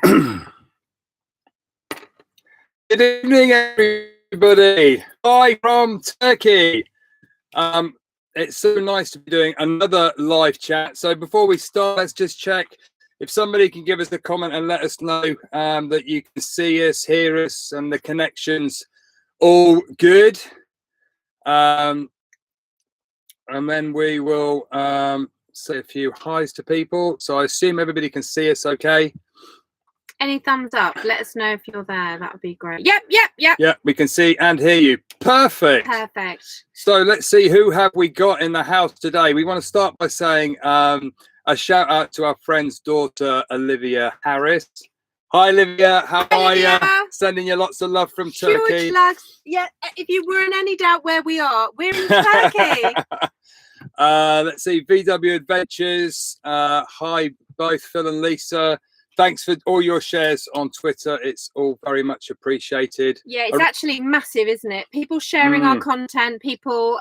Good evening, everybody. Hi from Turkey. It's so nice to be doing another live chat. So before we start, let's just check if somebody can give us a comment and let us know that you can see us, hear us, and the connection's all good. And then we will say a few highs to people. So I assume everybody can see us okay. Any thumbs up? Let us know if you're there. That would be great. Yep. Yeah, we can see and hear you. Perfect. So let's see, who have we got in the house today? We want to start by saying a shout out to our friend's daughter, Olivia Harris. Hi, Olivia. How are you? Sending you lots of love from Turkey. Huge love. Yeah, if you were in any doubt where we are, we're in Turkey. Let's see, VW Adventures. Hi, both Phil and Lisa. Thanks for all your shares on Twitter. It's all very much appreciated. Yeah, it's actually massive, isn't it? People sharing our content, people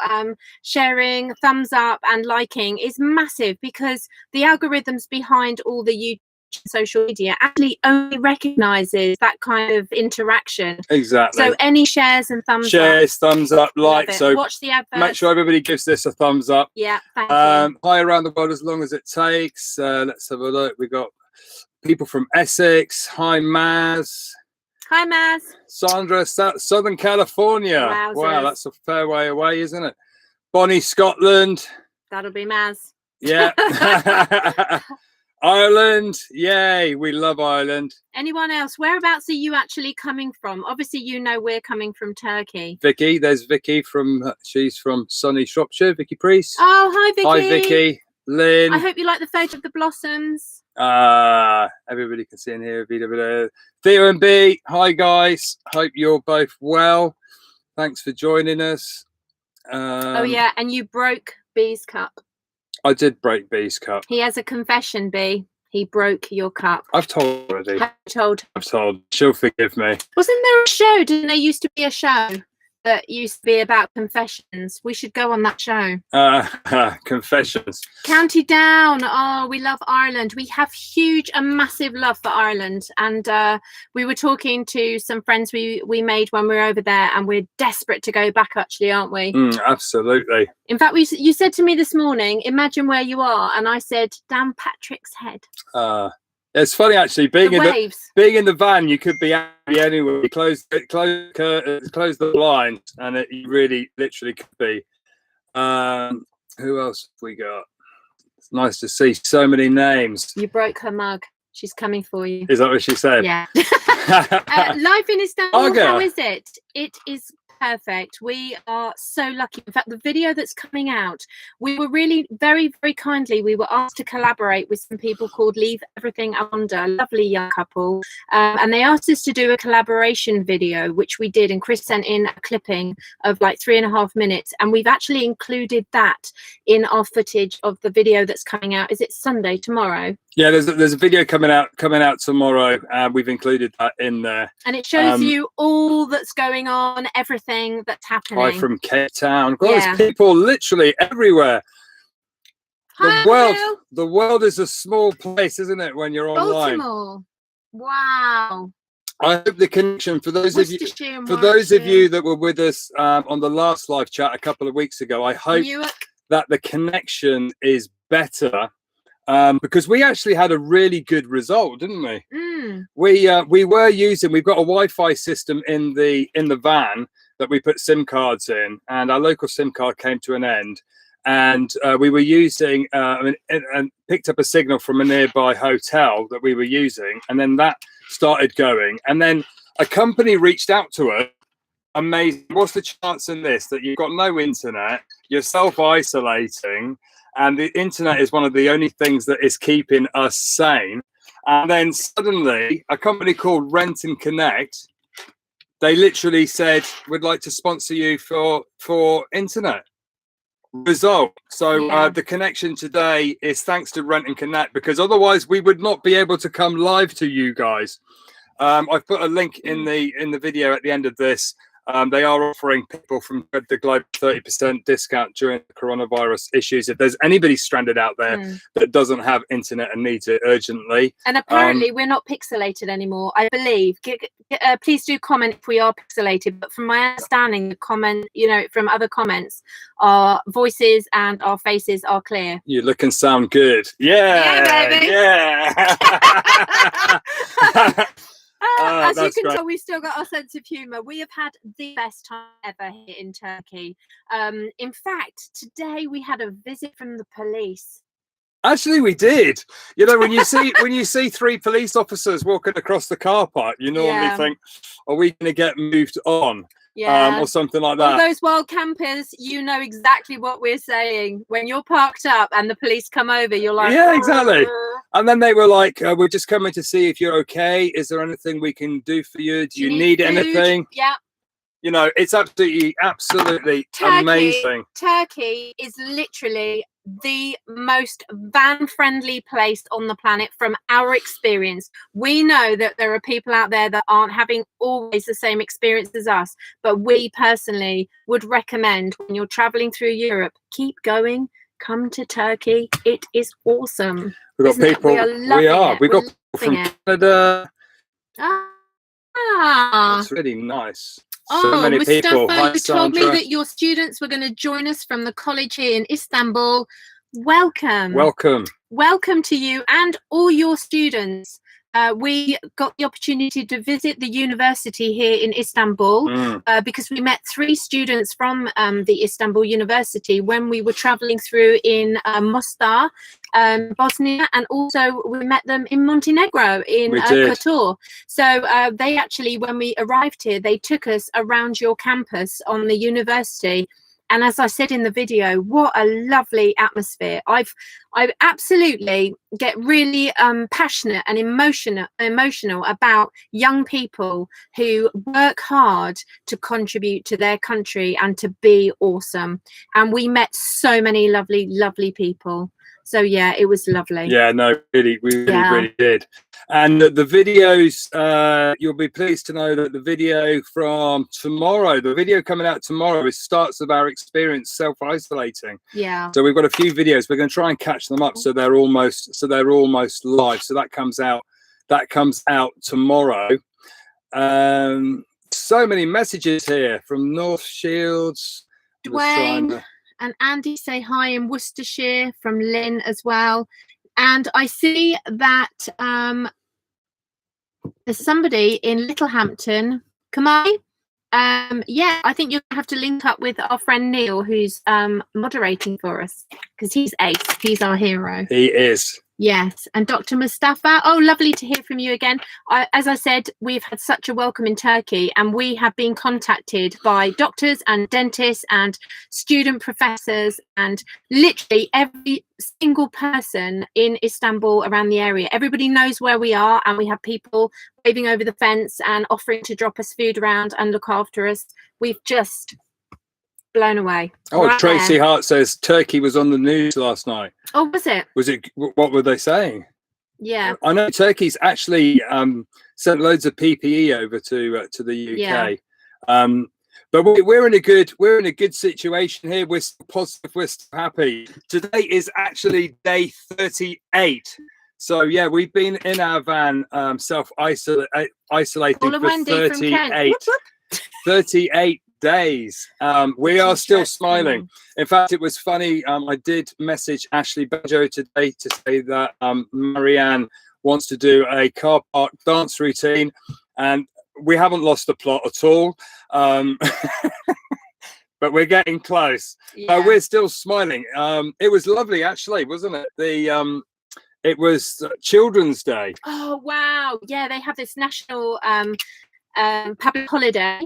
sharing, thumbs up and liking is massive, because the algorithms behind all the YouTube social media actually only recognizes that kind of interaction. Exactly. So any shares and thumbs up, thumbs up, like. So watch the advert. Make sure everybody gives this a thumbs up. Yeah, thank you. Hi around the world as long as it takes. Let's have a look. We got people from Essex. Hi, Maz. Hi, Maz. Sandra, Southern California. Wowzers. Wow, that's a fair way away, isn't it? Bonnie, Scotland. That'll be Maz. Yeah. Ireland. Yay, we love Ireland. Anyone else? Whereabouts are you actually coming from? Obviously, you know we're coming from Turkey. Vicky, there's Vicky she's from sunny Shropshire. Vicky Priest. Oh, hi, Vicky. Hi, Vicky. Lynn. I hope you like the photo of the blossoms. Everybody can see in here. Theo and B, hi guys, hope you're both well. Thanks for joining us. Oh yeah, and you broke B's cup. I did break B's cup. He has a confession, B. He broke your cup. I've told already. I've told. She'll forgive me. Wasn't there a show? Didn't there used to be a show that used to be about confessions? We should go on that show. Confessions. County Down. Oh, we love Ireland. We have a massive love for Ireland. And we were talking to some friends we made when we were over there, and we're desperate to go back, actually, aren't we? Absolutely. In fact, you said to me this morning, imagine where you are. And I said, down Patrick's Head. It's funny, actually, being in the van, you could be anywhere. You close the blinds, and it really literally could be. Who else have we got? It's nice to see so many names. You broke her mug. She's coming for you. Is that what she said? Yeah. Life in Istanbul, how is it? It is perfect. We are so lucky. In fact, the video that's coming out, we were really very, very kindly, we were asked to collaborate with some people called Leave Everything Under, a lovely young couple, and they asked us to do a collaboration video, which we did, and Chris sent in a clipping of like 3.5 minutes, and we've actually included that in our footage of the video that's coming out. Is it Sunday, tomorrow? Yeah, there's a video coming out tomorrow. We've included that in there, and it shows you all that's going on, everything that's happening. Hi from Cape Town. God, there's people literally everywhere. Hi, the world is a small place, isn't it? When you're online. Baltimore. Wow. I hope the connection for those of you that were with us on the last live chat a couple of weeks ago, I hope that the connection is better. Because we actually had a really good result, didn't we? We've got a Wi-Fi system in the van that we put SIM cards in, and our local SIM card came to an end, and we were using and picked up a signal from a nearby hotel that we were using, and then that started going, and then a company reached out to us. Amazing. What's the chance in this that you've got no internet, you're self-isolating, and the internet is one of the only things that is keeping us sane? And then suddenly a company called Rent and Connect, they literally said, we'd like to sponsor you for internet. Result. So the connection today is thanks to Rent and Connect, because otherwise we would not be able to come live to you guys. I've put a link in the video at the end of this They are offering people from the globe 30% discount during the coronavirus issues. If there's anybody stranded out there that doesn't have internet and needs it urgently. And apparently we're not pixelated anymore, I believe. Please do comment if we are pixelated. But from my understanding, the comment, from other comments, our voices and our faces are clear. You look and sound good. Yeah, baby. Yeah. As you can tell, we've still got our sense of humour. We have had the best time ever here in Turkey. In fact, today we had a visit from the police. Actually, we did. When you see 3 police officers walking across the car park, you normally think, "Are we going to get moved on?" Or something like that. All those wild campers, you know exactly what we're saying. When you're parked up and the police come over, you're like, yeah, exactly. And then they were like, "We're just coming to see if you're okay. Is there anything we can do for you? Do you need anything?" Yeah. It's absolutely amazing. Turkey is literally the most van-friendly place on the planet from our experience. We know that there are people out there that aren't having always the same experience as us, but we personally would recommend, when you're traveling through Europe, keep going. Come to Turkey. It is awesome. We've got people. We've got people from Canada. It's really nice. So many people. Mustafa, you told me that your students were going to join us from the college here in Istanbul. Welcome. Welcome to you and all your students. We got the opportunity to visit the university here in Istanbul because we met 3 students from the Istanbul University when we were traveling through in Mostar, Bosnia, and also we met them in Montenegro, in Kotor. So they actually, when we arrived here, they took us around your campus on the university. And as I said in the video, what a lovely atmosphere. I absolutely get really passionate and emotional about young people who work hard to contribute to their country and to be awesome. And we met so many lovely people. So yeah, it was lovely. Yeah, no, really, we really did. And the videos, you'll be pleased to know that the video from tomorrow, the video coming out tomorrow, is starts of our experience self-isolating. Yeah. So we've got a few videos. We're going to try and catch them up so they're almost live. So that comes out tomorrow. So many messages here from North Shields. Dwayne and Andy say hi in Worcestershire, from Lynn as well. And I see that there's somebody in Littlehampton. Kamai? Yeah, I think you're going to have to link up with our friend Neil, who's moderating for us, because he's ace. He's our hero. He is. Yes. And Dr. Mustafa, oh, lovely to hear from you again. As I said, we've had such a welcome in Turkey, and we have been contacted by doctors and dentists and student professors and literally every single person in Istanbul around the area. Everybody knows where we are, and we have people waving over the fence and offering to drop us food around and look after us. We've just blown away. Oh, right. Tracy Hart says Turkey was on the news last night. Oh, was it? Was it? What were they saying? Yeah, I know Turkey's actually sent loads of PPE over to the UK. Yeah. But we're in a good situation here. We're still positive. We're still happy. Today is actually day 38. So yeah, we've been in our van self-isolating for 38 days. We are still smiling. In fact, it was funny. I did message Ashley Banjo today to say that Marianne wants to do a car park dance routine, and we haven't lost the plot at all. But we're getting close. Yeah. We're still smiling. It was lovely, actually, wasn't it? It was Children's Day. Oh wow! Yeah, they have this national public holiday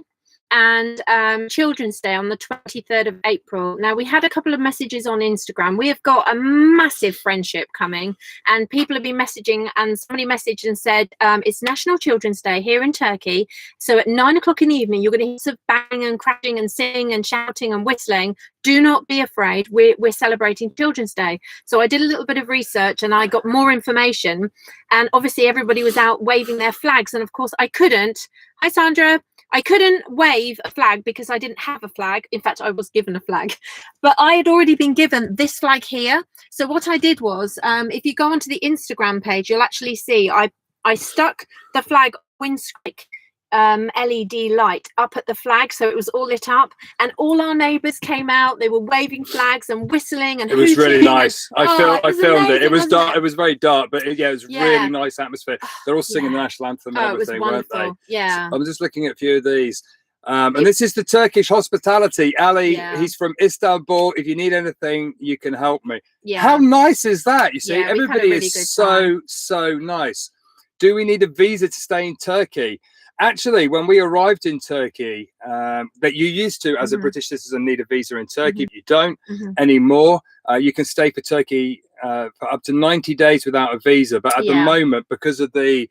and Children's Day on the 23rd of April. Now, we had a couple of messages on Instagram. We have got a massive friendship coming, and people have been messaging, and somebody messaged and said, it's National Children's Day here in Turkey. So at 9 o'clock in the evening, you're going to hear some banging and crashing and singing and shouting and whistling. Do not be afraid. We're celebrating Children's Day. So I did a little bit of research and I got more information. And obviously everybody was out waving their flags. And of course I couldn't. Hi, Sandra. I couldn't wave a flag because I didn't have a flag. In fact, I was given a flag, but I had already been given this flag here. So what I did was, if you go onto the Instagram page, you'll actually see I stuck the flag windstrike LED light up at the flag, so it was all lit up, and all our neighbours came out. They were waving flags and whistling, and it was really nice. I filmed it. It was dark. It? It was very dark, but it was really nice atmosphere. They're all singing the national anthem and everything, weren't they? Yeah. So I'm just looking at a few of these. And this is the Turkish hospitality. Ali, he's from Istanbul. If you need anything, you can help me. Yeah. How nice is that? You see, everybody really is so nice. Do we need a visa to stay in Turkey? Actually, when we arrived in Turkey, that you used to, as a British citizen, need a visa in Turkey. You don't anymore. You can stay for Turkey for up to 90 days without a visa. But at the moment, because of the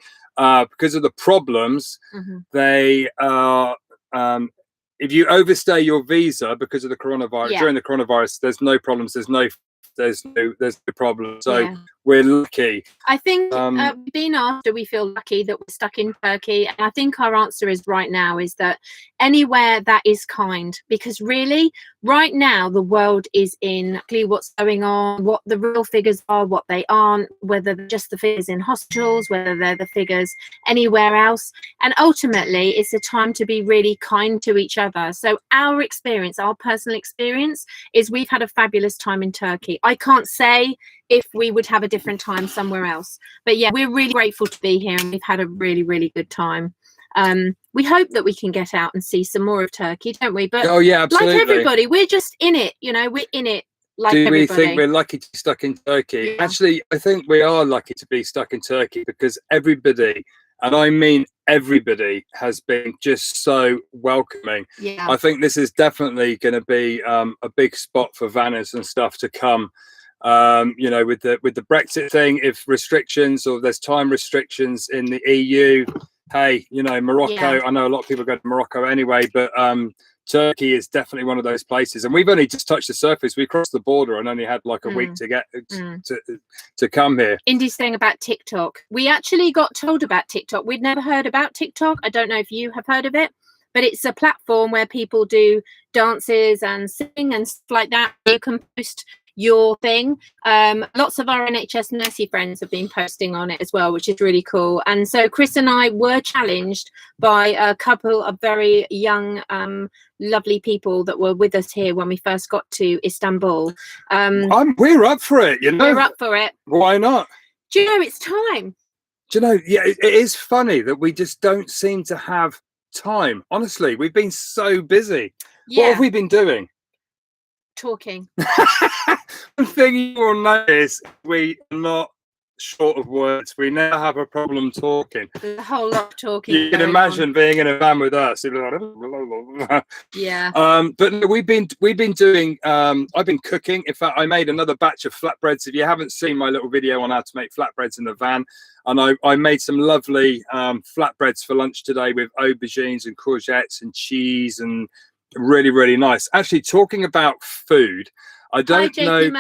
problems, they are. If you overstay your visa because of the coronavirus, during the coronavirus, there's no problems. There's no problem. So we're lucky. I think being after, we feel lucky that we're stuck in Turkey, and I think our answer is right now is that anywhere that is kind, because really right now the world is in what's going on, what the real figures are, what they aren't, whether they're just the figures in hospitals, whether they're the figures anywhere else, and ultimately it's a time to be really kind to each other. So our experience, our personal experience, is we've had a fabulous time in Turkey. I can't say if we would have a different time somewhere else, but yeah, we're really grateful to be here, and we've had a really good time. We hope that we can get out and see some more of Turkey, don't we? But absolutely. Like everybody, we're just in it, we're in it like everybody. Do we think we're lucky to be stuck in Turkey? Actually, I think we are lucky to be stuck in Turkey, because everybody, and I mean everybody, has been just so welcoming. I think this is definitely going to be a big spot for vanners and stuff to come. With the Brexit thing, if restrictions, or there's time restrictions in the EU, hey, Morocco, I know a lot of people go to Morocco anyway, but Turkey is definitely one of those places, and we've only just touched the surface. We crossed the border and only had like a week to get to come here. Indy's saying about TikTok. We actually got told about TikTok. We'd never heard about TikTok. I don't know if you have heard of it, but it's a platform where people do dances and sing and stuff like that. You can post your thing. Lots of our NHS nursey friends have been posting on it as well, which is really cool. And so Chris and I were challenged by a couple of very young lovely people that were with us here when we first got to Istanbul. We're up for it, we're up for it. Why not? Do you know, it's time. Do you know, it is funny that we just don't seem to have time. Honestly, we've been so busy. What have we been doing? Talking. One thing you will notice, we are not short of words. We never have a problem talking. There's a whole lot of talking. You can imagine being in a van with us. Yeah. But no, we've been doing. I've been cooking. In fact, I made another batch of flatbreads. If you haven't seen my little video on how to make flatbreads in the van, and I made some lovely flatbreads for lunch today with aubergines and courgettes and cheese, and really nice. Actually, talking about food, I don't know.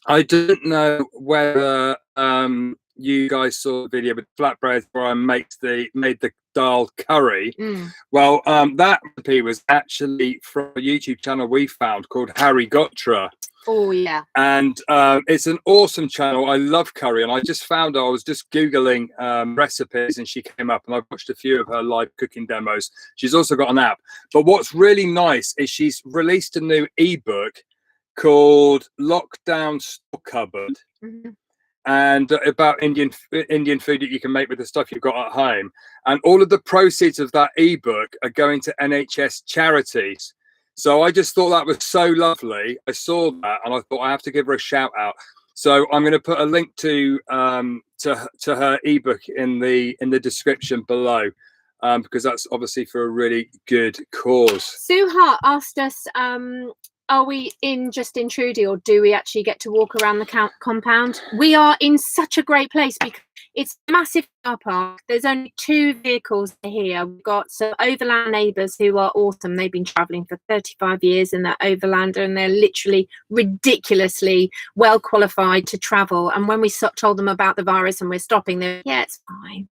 I don't know whether you guys saw the video with flatbreads where I made the dal curry. Well, that recipe was actually from a YouTube channel we found called Harry Gotra. Oh yeah. And it's an awesome channel. I love curry, and I just found I was just Googling recipes, and she came up, and I've watched a few of her live cooking demos. She's also got an app. But what's really nice is she's released a new ebook called Lockdown Store Cupboard, and about Indian food that you can make with the stuff you've got at home. And all of the proceeds of that ebook are going to NHS Charities. So I just thought that was so lovely. I saw that and I thought I have to give her a shout out. So I'm going to put a link to her ebook in the description below, because that's obviously for a really good cause. Sue Hart asked us, are we just in Trudy, or do we actually get to walk around the compound? We are in such a great place because it's a massive car park. There's only 2 vehicles here. We've got some overland neighbours who are awesome. They've been travelling for 35 years in that overlander, and they're literally ridiculously well qualified to travel. And when we told them about the virus and we're stopping, they're it's fine.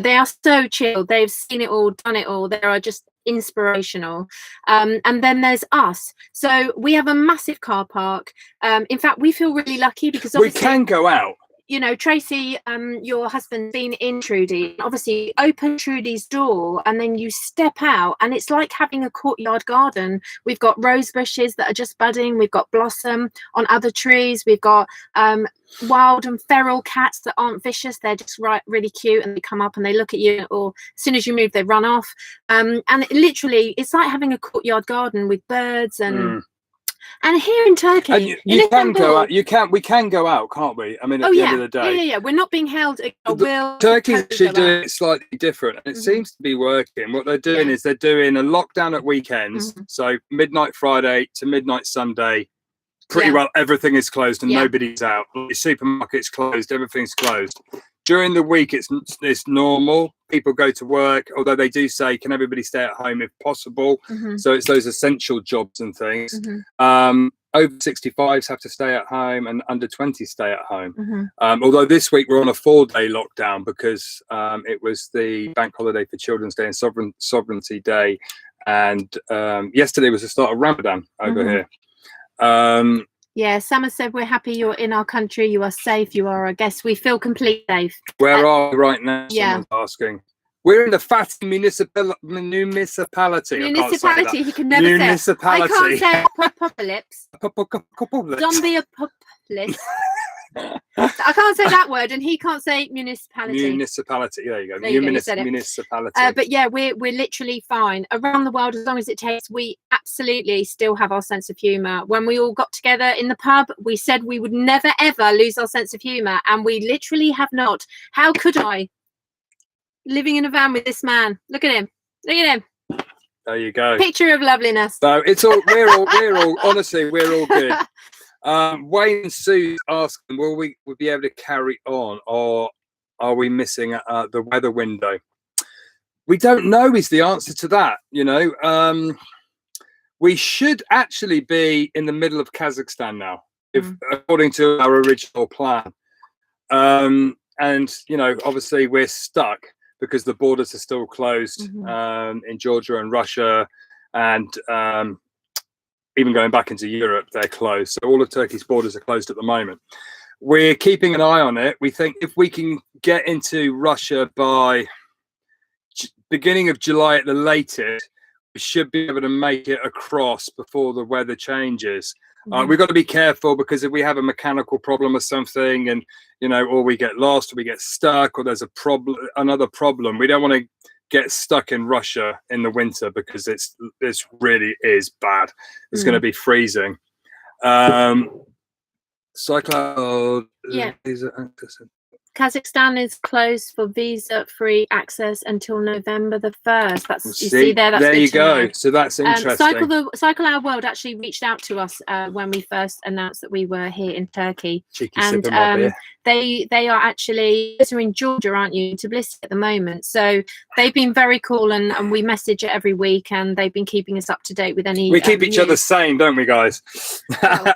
They are so chill. They've seen it all, done it all. They are just inspirational. And then there's us. So we have a massive car park. In fact, we feel really lucky because obviously we can go out. You know, Tracy, your husband's been in Trudy. Obviously, you open Trudy's door and then you step out and it's like having a courtyard garden. We've got rose bushes that are just budding. We've got blossom on other trees. We've got wild and feral cats that aren't vicious. They're just really cute, and they come up and they look at you, or as soon as you move, they run off. And literally, it's like having a courtyard garden with birds and... And here in Turkey, and you can go out. We can go out, can't we? I mean, at the end of the day, yeah. We're not being held. Turkey's actually doing it slightly different, and it seems to be working. What they're doing is they're doing a lockdown at weekends, so midnight Friday to midnight Sunday. Pretty well, everything is closed and nobody's out. The supermarket's closed. Everything's closed. During the week, it's normal. People go to work, although they do say, can everybody stay at home if possible? So it's those essential jobs and things. Over 65s have to stay at home, and under 20s stay at home. Although this week we're on a 4-day lockdown because it was the bank holiday for Children's Day and Sovereignty Day. And yesterday was the start of Ramadan over here. Yeah, Summer said, we're happy you're in our country. You are safe. You are our guest. We feel completely safe. Where are we right now? Someone's asking. We're in the Fatih municipality. Municipality. He can never say it. I can't say apocalypse. Zombie apocalypse. I can't say that word, and he can't say municipality. Municipality. There you go. Municipality. But yeah, we're literally fine around the world as long as it takes. We absolutely still have our sense of humour. When we all got together in the pub, we said we would never ever lose our sense of humour, and we literally have not. How could I? Living in a van with this man. Look at him. Look at him. There you go. Picture of loveliness. So it's all. We're all. Honestly, we're all good. Wayne and Sue asking, will we be able to carry on, or are we missing the weather window? We don't know is the answer to that. You know, we should actually be in the middle of Kazakhstan now, according to our original plan. And you know, obviously we're stuck because the borders are still closed in Georgia and Russia, and even going back into Europe, they're closed. So all of Turkey's borders are closed at the moment. We're keeping an eye on it. We think if we can get into Russia by beginning of July at the latest, we should be able to make it across before the weather changes. We've got to be careful, because if we have a mechanical problem or something, and you know, or we get lost, or we get stuck, or there's a problem, another problem, we don't want to get stuck in Russia in the winter, because this really is bad. It's going to be freezing. Cycloud. Yeah. Kazakhstan is closed for visa-free access until November the 1st. That's you see there. That's there you go. So that's interesting. Cycle Our World actually reached out to us when we first announced that we were here in Turkey. Cheeky and they are actually in Georgia, aren't you? Tbilisi at the moment. So they've been very cool, and we message it every week, and they've been keeping us up to date with any. We keep each other sane, don't we, guys? Well,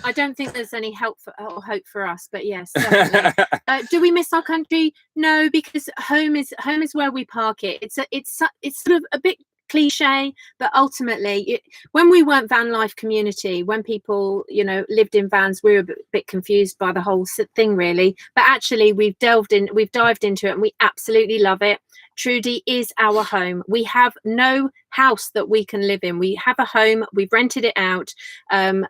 I don't think there's any help or hope for us, but yes, definitely. Do we miss our country? No, because home is where we park it. It's sort of a bit cliche, but ultimately, when we weren't van life community, when people, you know, lived in vans, we were a bit confused by the whole thing, really. But actually, we've dived into it, and we absolutely love it. Trudy is our home. We have no house that we can live in. We have a home. We've rented it out.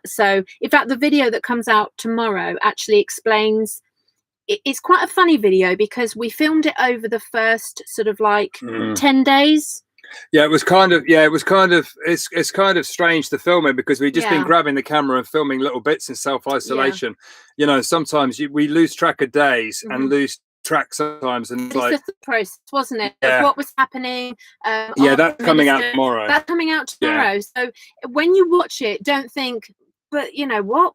So, in fact, the video that comes out tomorrow actually explains. It's quite a funny video, because we filmed it over the first sort of like 10 days. Yeah, it's kind of strange to film it, because we've just been grabbing the camera and filming little bits in self-isolation. You know, sometimes we lose track of days and lose track sometimes, and it's like just the process, wasn't it? Of what was happening. That's coming out tomorrow. That's coming out tomorrow. So when you watch it, don't think, but you know what?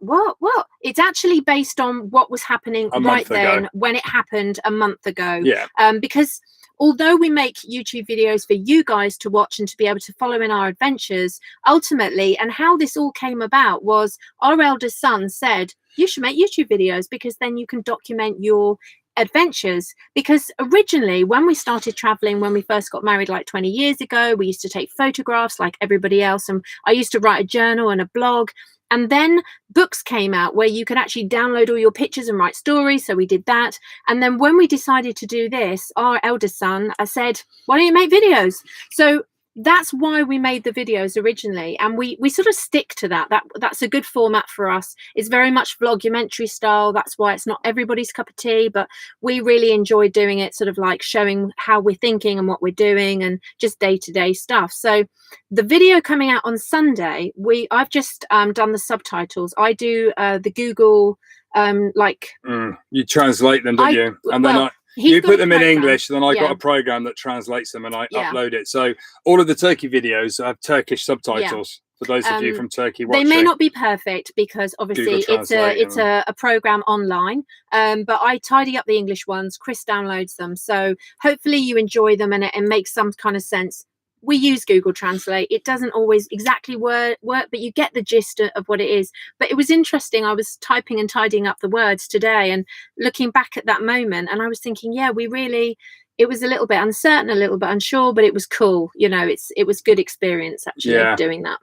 It's actually based on what was happening right then, when it happened a month ago. Yeah. Because although we make YouTube videos for you guys to watch and to be able to follow in our adventures, ultimately, and how this all came about was our eldest son said, you should make YouTube videos, because then you can document your adventures, because originally when we started traveling, when we first got married like 20 years ago, we used to take photographs like everybody else, and I used to write a journal and a blog. And then books came out where you could actually download all your pictures and write stories. So we did that. And then when we decided to do this, our eldest son said, why don't you make videos? So that's why we made the videos originally. And we sort of stick to that. That's a good format for us. It's very much vlogumentary style. That's why it's not everybody's cup of tea, but we really enjoy doing it, sort of like showing how we're thinking and what we're doing and just day-to-day stuff. So the video coming out on Sunday, I've just done the subtitles. I do the Google you translate them, don't you? And then you put them in English, then I got a program that translates them and I upload it. So all of the Turkey videos have Turkish subtitles for those of you from Turkey watching. They may not be perfect because obviously it's a program online, but I tidy up the English ones. Chris downloads them, so hopefully you enjoy them and it makes some kind of sense. We use Google Translate. It doesn't always exactly work, but you get the gist of what it is. But it was interesting. I was typing and tidying up the words today and looking back at that moment, and I was thinking, yeah, it was a little bit uncertain, a little bit unsure, but it was cool. You know, it was good experience actually doing that.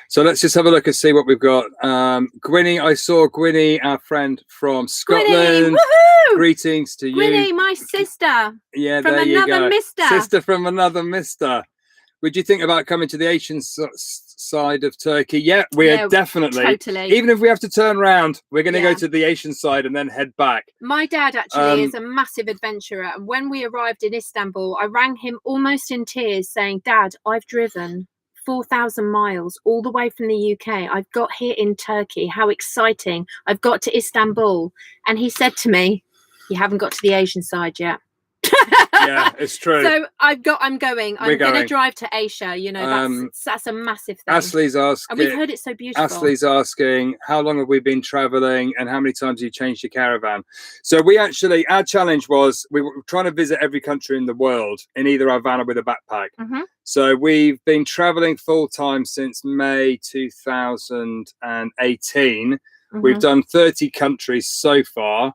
So let's just have a look and see what we've got. Gwynny, I saw Gwynny, our friend from Scotland. Gwynny, greetings to you. Gwynny, my sister. Yeah, from there you another go. Mister. Sister from another mister. Would you think about coming to the Asian side of Turkey? Yeah, we're definitely. Totally. Even if we have to turn around, we're going to go to the Asian side and then head back. My dad actually is a massive adventurer. And when we arrived in Istanbul, I rang him almost in tears saying, Dad, I've driven 4,000 miles all the way from the UK. I've got here in Turkey. How exciting. I've got to Istanbul. And he said to me, you haven't got to the Asian side yet. Yeah, it's true. So I'm going to drive to Asia. You know, that's a massive thing. Ashley's asking, and we've heard it's so beautiful. Ashley's asking, how long have we been traveling and how many times have you changed your caravan? So our challenge was we were trying to visit every country in the world in either our van or with a backpack. So we've been traveling full time since May 2018. We've done 30 countries so far.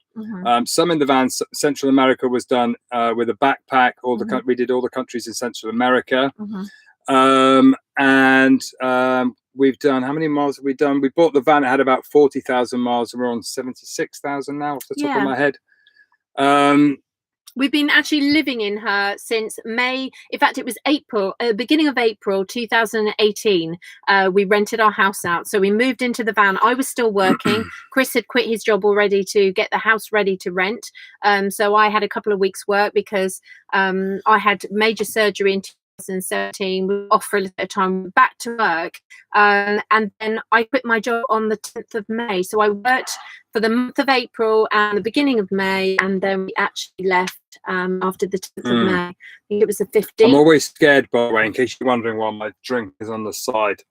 Some in the van. Central America was done with a backpack. We did all the countries in Central America. And we've done, how many miles have we done? We bought the van, it had about 40,000 miles, and we're on 76,000 now off the top of my head. We've been actually living in her since May. In fact, it was beginning of April 2018. We rented our house out. So we moved into the van. I was still working. Chris had quit his job already to get the house ready to rent. So I had a couple of weeks' work because I had major surgery in 2017. We were off for a little bit of time, back to work. And then I quit my job on the 10th of May. So I worked for the month of April and the beginning of May, and then we actually left after the 10th of May. I think it was the 15th. I'm always scared, by the way, in case you're wondering why my drink is on the side.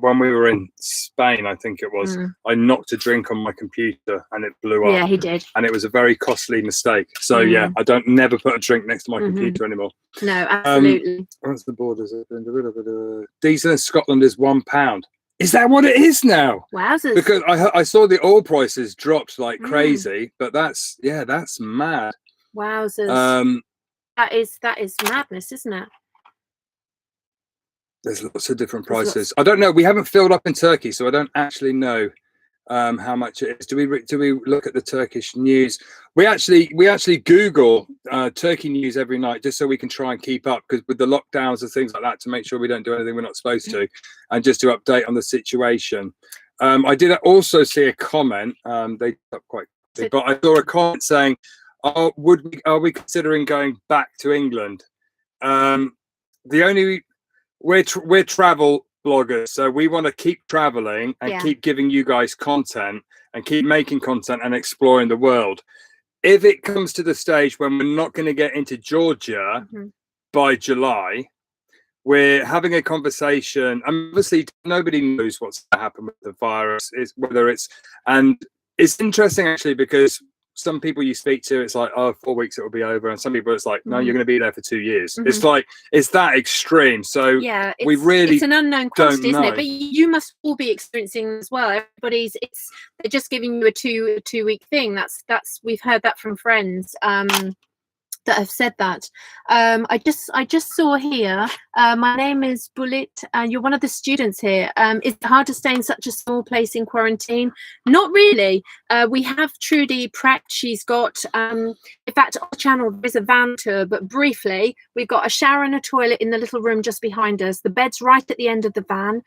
When we were in Spain, I think it was, I knocked a drink on my computer and it blew up. Yeah, he did. And it was a very costly mistake. So yeah, I don't never put a drink next to my computer anymore. No, absolutely. What's the borders? Diesel in Scotland is £1. Is that what it is now? Wowzers. Because I saw the oil prices dropped like crazy, but that's mad. Wowzers. That is madness, isn't it? There's lots of different prices. I don't know. We haven't filled up in Turkey, so I don't actually know how much it is. Do we look at the Turkish news? We actually Google Turkey news every night just so we can try and keep up, because with the lockdowns and things like that, to make sure we don't do anything we're not supposed to, and just to update on the situation. I did also see a comment. They up quite quickly, but I saw a comment saying, "Oh, are we considering going back to England?" We're travel bloggers, so we want to keep traveling and keep giving you guys content and keep making content and exploring the world. If it comes to the stage when we're not going to get into Georgia by July, we're having a conversation. And obviously, nobody knows what's going to happen with the virus. And it's interesting actually, because some people you speak to, it's like, oh, 4 weeks it will be over, and some people it's like, no, you're going to be there for 2 years. It's like, it's that extreme. So yeah, we really it's an unknown quantity, isn't know. it? But you must all be experiencing as well. Everybody's they're just giving you a two week thing. That's we've heard that from friends that have said that. I just saw here, my name is Bullet, and you're one of the students here. Is it hard to stay in such a small place in quarantine? Not really. We have Trudy Pratt. She's got, in fact, on the channel there's a van tour, but briefly, we've got a shower and a toilet in the little room just behind us. The bed's right at the end of the van.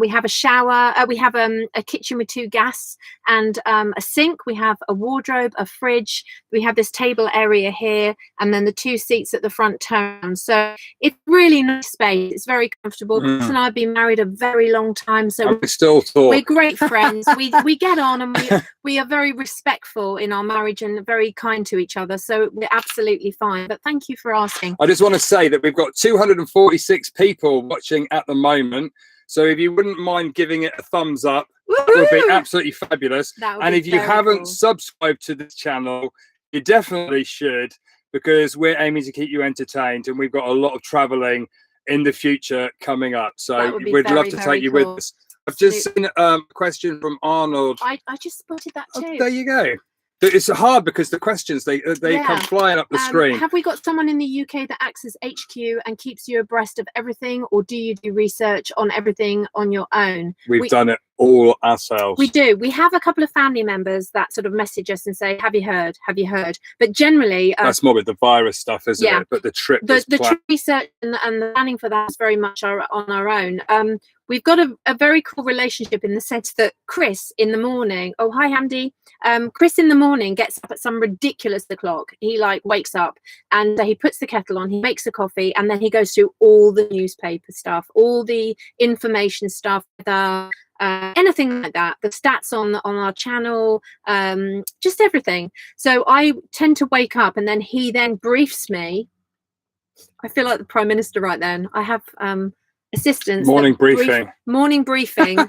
We have a shower, we have a kitchen with 2 gas and a sink. We have a wardrobe, a fridge. We have this table area here, and then the 2 seats at the front turn. So it's really nice space. It's very comfortable. Chris and I have been married a very long time, so we still talk. We're great friends. we get on, and we are very respectful in our marriage and very kind to each other. So we're absolutely fine. But thank you for asking. I just want to say that we've got 246 people watching at the moment. So if you wouldn't mind giving it a thumbs up, that would be absolutely fabulous. And if you haven't subscribed to this channel, you definitely should, because we're aiming to keep you entertained, and we've got a lot of traveling in the future coming up. So we'd love to take you with us. I've just seen a question from Arnold. I just spotted that too. Oh, there you go. It's hard because the questions, they come flying up the screen. Have we got someone in the UK that acts as HQ and keeps you abreast of everything, or do you do research on everything on your own? We've done it all ourselves. We do. We have a couple of family members that sort of message us and say, have you heard? Have you heard? But generally... that's more with the virus stuff, isn't it? But the trip... The trip research and the planning for that is very much on our own. We've got a very cool relationship in the sense that Chris in the morning... Oh, hi, Hamdi. Chris in the morning gets up at some ridiculous o'clock. He wakes up and he puts the kettle on, he makes a coffee, and then he goes through all the newspaper stuff, all the information stuff, anything like that, the stats on our channel, just everything. So I tend to wake up, and then he then briefs me. I feel like the Prime Minister right then. I have assistants. Morning briefing. Morning briefing.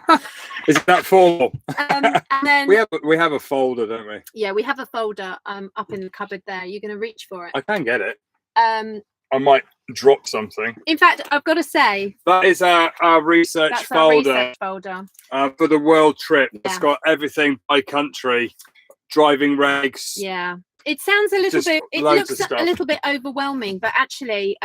Is that formal? And then we have a folder, don't we? Yeah, we have a folder up in the cupboard there. You're going to reach for it. I can get it. I might drop something. In fact, I've got to say, that is our research folder. For the world trip. Yeah. It's got everything by country, driving regs. Yeah. It sounds a little bit, it looks a little bit overwhelming, but actually,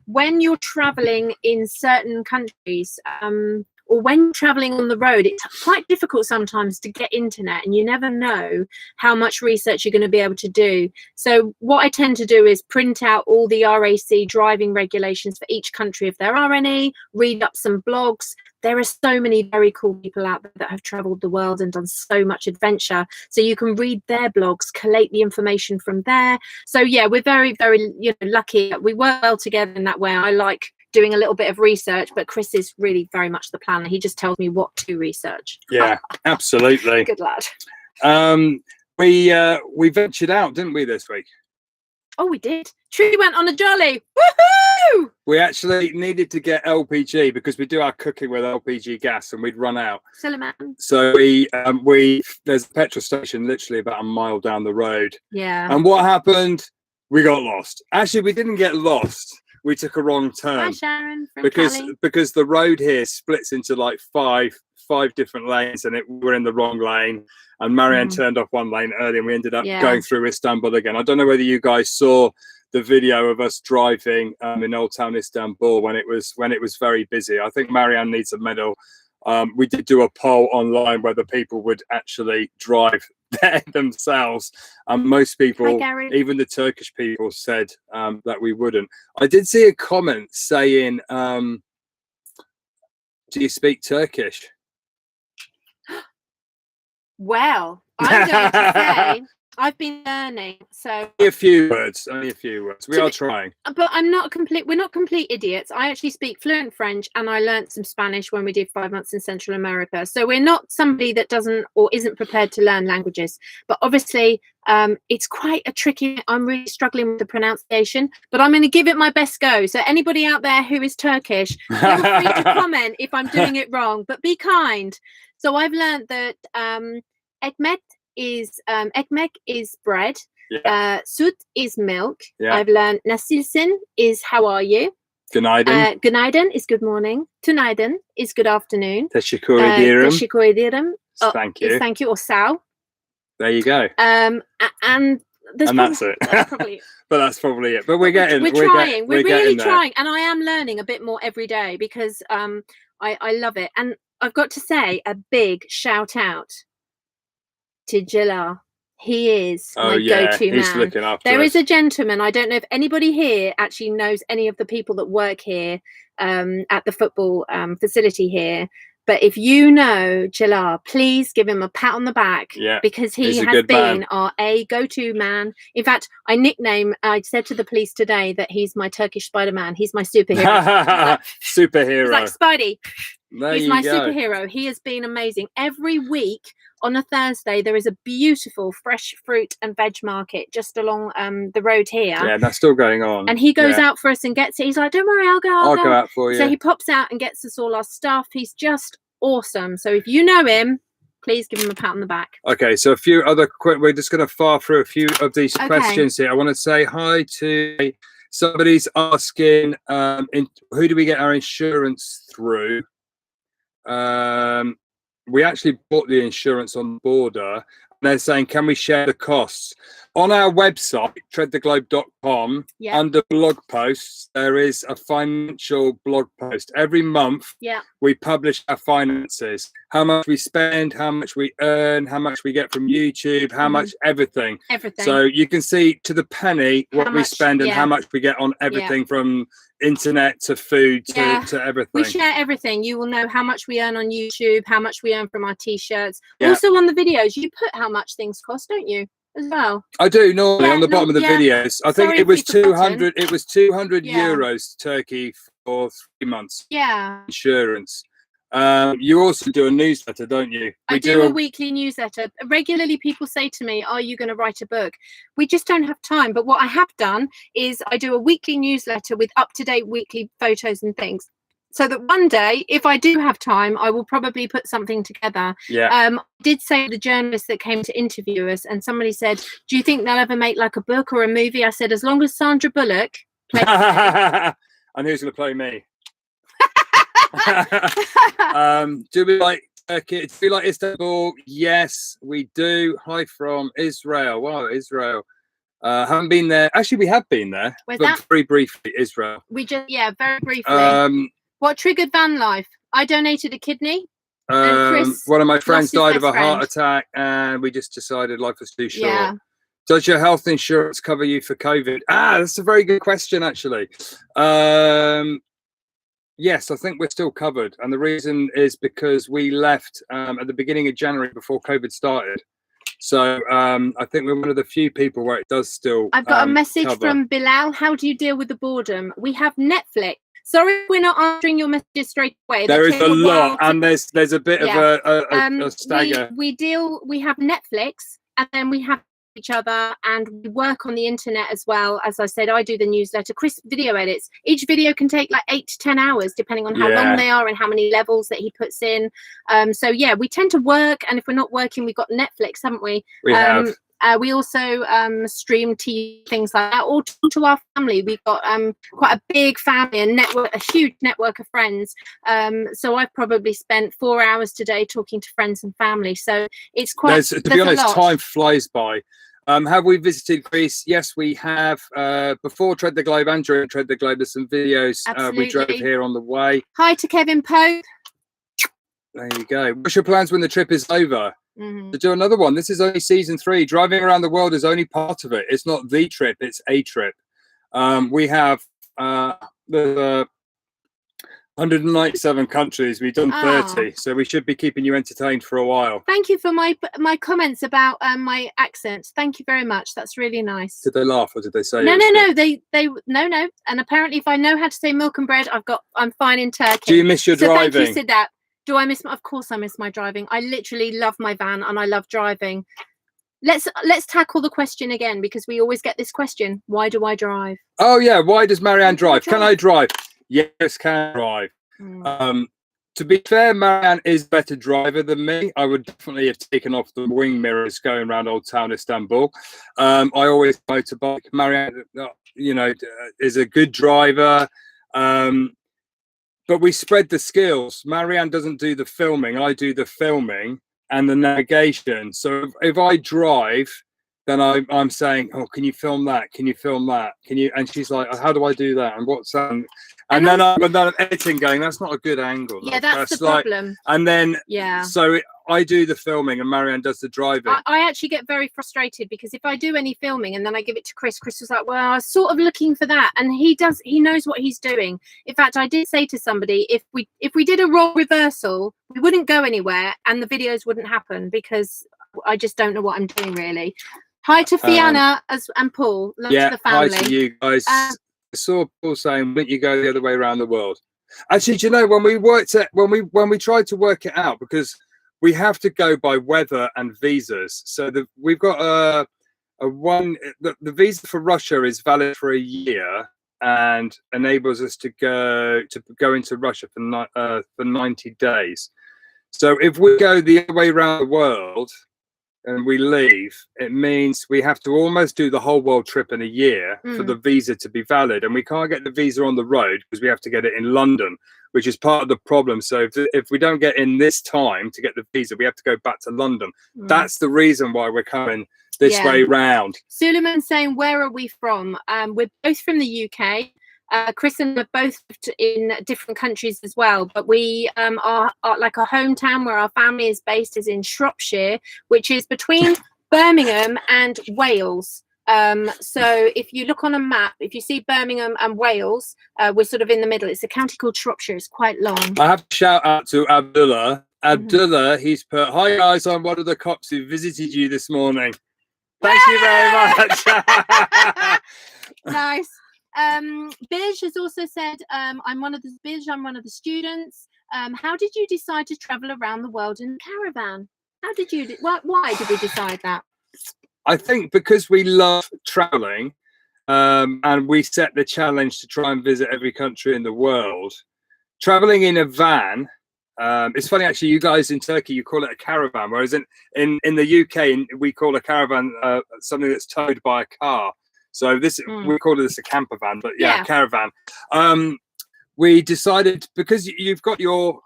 when you're traveling in certain countries, or when you're traveling on the road, it's quite difficult sometimes to get internet, and you never know how much research you're going to be able to do. So what I tend to do is print out all the RAC driving regulations for each country, if there are any, read up some blogs. There are so many very cool people out there that have traveled the world and done so much adventure. So you can read their blogs, collate the information from there. So yeah, we're very, very lucky. We work well together in that way. I like doing a little bit of research, but Chris is really very much the planner. He just tells me what to research. Yeah, absolutely. Good lad. We ventured out, didn't we, this week? Oh, we did. Trudy went on a jolly. Woohoo! We actually needed to get LPG because we do our cooking with LPG gas, and we'd run out. So there's a petrol station literally about a mile down the road. Yeah. And what happened? We got lost. Actually, we didn't get lost. We took a wrong turn. Hi, Sharon. Because the road here splits into like five different lanes, and we're in the wrong lane. And Marianne turned off one lane early, and we ended up going through Istanbul again. I don't know whether you guys saw the video of us driving in Old Town Istanbul when it was very busy. I think Marianne needs a medal. We did do a poll online whether people would actually drive there themselves, and most people, even the Turkish people, said that we wouldn't. I did see a comment saying, do you speak Turkish? Well, I'm going to say I've been learning, so only a few words. We are trying. But we're not complete idiots. I actually speak fluent French, and I learned some Spanish when we did 5 months in Central America. So we're not somebody that doesn't or isn't prepared to learn languages. But obviously, it's quite a tricky. I'm really struggling with the pronunciation, but I'm going to give it my best go. So anybody out there who is Turkish, feel free to comment if I'm doing it wrong, but be kind. So I've learned that Ekmet is ekmek is bread. Yeah. Süt is milk. Yeah. I've learned nasılsın is how are you. Günaydın. Günaydın is good morning. Tünaydın is good afternoon. Teşekkür ederim. Teşekkür ederim. Thank you. Is thank you or sağ. There you go. And that's it. That's probably it. But that's probably it. But we're trying. We're really there. trying, and I am learning a bit more every day because I love it. And I've got to say a big shout out to Jilla. He is my go-to he's man. looking after There us. is a gentleman. I don't know if anybody here actually knows any of the people that work here at the football facility here. But if you know Jilla, please give him a pat on the back because he has been our go-to man. In fact, I said to the police today that he's my Turkish Spider-Man. He's my superhero. Superhero. He's like Spidey. He's my superhero. He has been amazing. Every week on a Thursday, there is a beautiful fresh fruit and veg market just along the road here. Yeah, that's still going on. And he goes out for us and gets it. He's like, don't worry, I'll go out for you. So he pops out and gets us all our stuff. He's just awesome. So if you know him, please give him a pat on the back. Okay, so a few other we're just going to fire through a few of these questions here. I want to say hi to somebody's asking, who do we get our insurance through? We actually bought the insurance on the border, and they're saying, can we share the costs? On our website, treadtheglobe.com, under blog posts, there is a financial blog post. Every month, we publish our finances, how much we spend, how much we earn, how much we get from YouTube, how much everything. So you can see to the penny what we spend and how much we get on everything from internet to food to everything. We share everything. You will know how much we earn on YouTube, how much we earn from our t-shirts. Also on the videos, you put how much things cost, don't you? As well. I do normally on the bottom of the videos. I think it was 200. It was 200 euros Turkey for 3 months. Yeah. Insurance. You also do a newsletter, don't you? I do a weekly newsletter. Regularly, people say to me, "Are you going to write a book?" We just don't have time. But what I have done is I do a weekly newsletter with up-to-date weekly photos and things. So that one day, if I do have time, I will probably put something together. I did say to the journalist that came to interview us, and somebody said, do you think they'll ever make like a book or a movie? I said, as long as Sandra Bullock plays and who's going to play me? Do we like Turkey? Do we like Istanbul? Yes, we do. Hi from Israel. Wow, Israel. Haven't been there. Actually, we have been there. Where's that? Very briefly, Israel. We just, very briefly. What triggered van life? I donated a kidney. One of my friends died of a heart attack, and we just decided life was too short. Yeah. Does your health insurance cover you for COVID? That's a very good question, actually. Yes, I think we're still covered, and the reason is because we left at the beginning of January before COVID started. So I think we're one of the few people where it does still. I've got a message from Bilal. How do you deal with the boredom? We have Netflix. Sorry, we're not answering your messages straight away. There is a lot, and there's a bit of a stagger. We have Netflix, and then we have each other, and we work on the internet as well. As I said, I do the newsletter. Chris video edits. Each video can take like 8 to 10 hours, depending on how long they are and how many levels that he puts in. So yeah, we tend to work, and if we're not working, we've got Netflix, haven't we? We have. We also stream TV, things like that, or talk to our family. We've got quite a big family and network, a huge network of friends. So I've probably spent 4 hours today talking to friends and family. So it's quite. To be honest, time flies by. Have we visited Greece? Yes, we have. Before Tread the Globe and during Tread the Globe, there's some videos. We drove here on the way. Hi to Kevin Pope. There you go. What's your plans when the trip is over? To do another one. This is only season 3. Driving around the world is only part of it. It's not the trip, it's a trip. We have 197 countries. We've done 30, so we should be keeping you entertained for a while. Thank you for my comments about my accent. Thank you very much. That's really nice. Did they laugh or did they say no? They no. And apparently, if I know how to say milk and bread, I'm fine in Turkey. Do you miss your driving? Thank you, said that. Do I miss? Of course, I miss my driving. I literally love my van and I love driving. Let's tackle the question again, because we always get this question: why do I drive? Oh yeah, why does Marianne drive? Can I drive? Yes, can I drive. To be fair, Marianne is a better driver than me. I would definitely have taken off the wing mirrors going around Old Town Istanbul. I always motorbike. Marianne, you know, is a good driver. But we spread the skills. Marianne doesn't do the filming. I do the filming and the navigation. So if I drive, then I'm saying, oh, can you film that? Can you film that? Can you? And she's like, how do I do that? And what's that? And then I'm editing going, that's not a good angle. Yeah, that's the problem. And then, yeah. So I do the filming and Marianne does the driving. I actually get very frustrated because if I do any filming and then I give it to Chris was like, well, I was sort of looking for that. And he knows what he's doing. In fact, I did say to somebody, if we did a role reversal, we wouldn't go anywhere and the videos wouldn't happen because I just don't know what I'm doing really. Hi to Fiona and Paul. Love to the family. Hi to you guys. I saw Paul saying, wouldn't you go the other way around the world? Actually, do you know, when we tried to work it out, because we have to go by weather and visas. So we've got the visa for Russia is valid for a year and enables us to go into Russia for 90 days. So if we go the other way around the world and we leave, it means we have to almost do the whole world trip in a year for the visa to be valid, and we can't get the visa on the road because we have to get it in London, which is part of the problem. So if we don't get in this time to get the visa, we have to go back to London. That's the reason why we're coming this way round. Suleiman saying, where are we from? We're both from the UK. Chris and I are both in different countries as well, but we are like our hometown where our family is based is in Shropshire, which is between Birmingham and Wales. So if you look on a map, if you see Birmingham and Wales, we're sort of in the middle. It's a county called Shropshire. It's quite long. I have to shout out to Abdullah. Abdullah, he's put, hi guys, I'm one of the cops who visited you this morning. Thank you very much. Nice. Bij has also said, I'm one of the students. How did you decide to travel around the world in a caravan? How did you why did we decide that? I think because we love traveling, and we set the challenge to try and visit every country in the world. Traveling in a van, it's funny actually, you guys in Turkey, you call it a caravan, whereas in the UK we call a caravan something that's towed by a car. So we call this a campervan, but yeah, caravan. We decided, because you've got your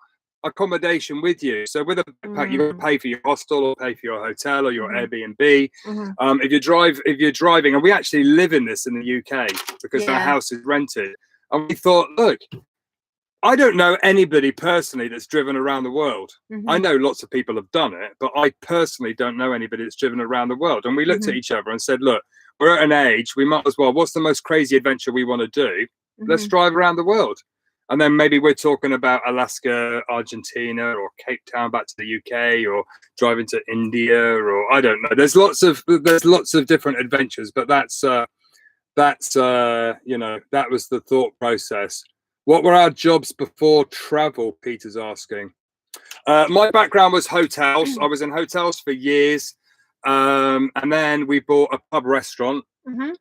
accommodation with you, so with a backpack you've got to pay for your hostel or pay for your hotel or your Airbnb. If you're driving, and we actually live in this in the UK because our house is rented, and we thought, look, I don't know anybody personally that's driven around the world. I know lots of people have done it, but I personally don't know anybody that's driven around the world. And we looked at each other and said, look, we're at an age, we might as well, what's the most crazy adventure we want to do? Let's drive around the world. And then maybe we're talking about Alaska, Argentina, or Cape Town back to the UK, or driving to India, or I don't know. There's lots of different adventures, but that's you know, that was the thought process. What were our jobs before travel? Peter's asking. My background was hotels. I was in hotels for years. And then we bought a pub restaurant,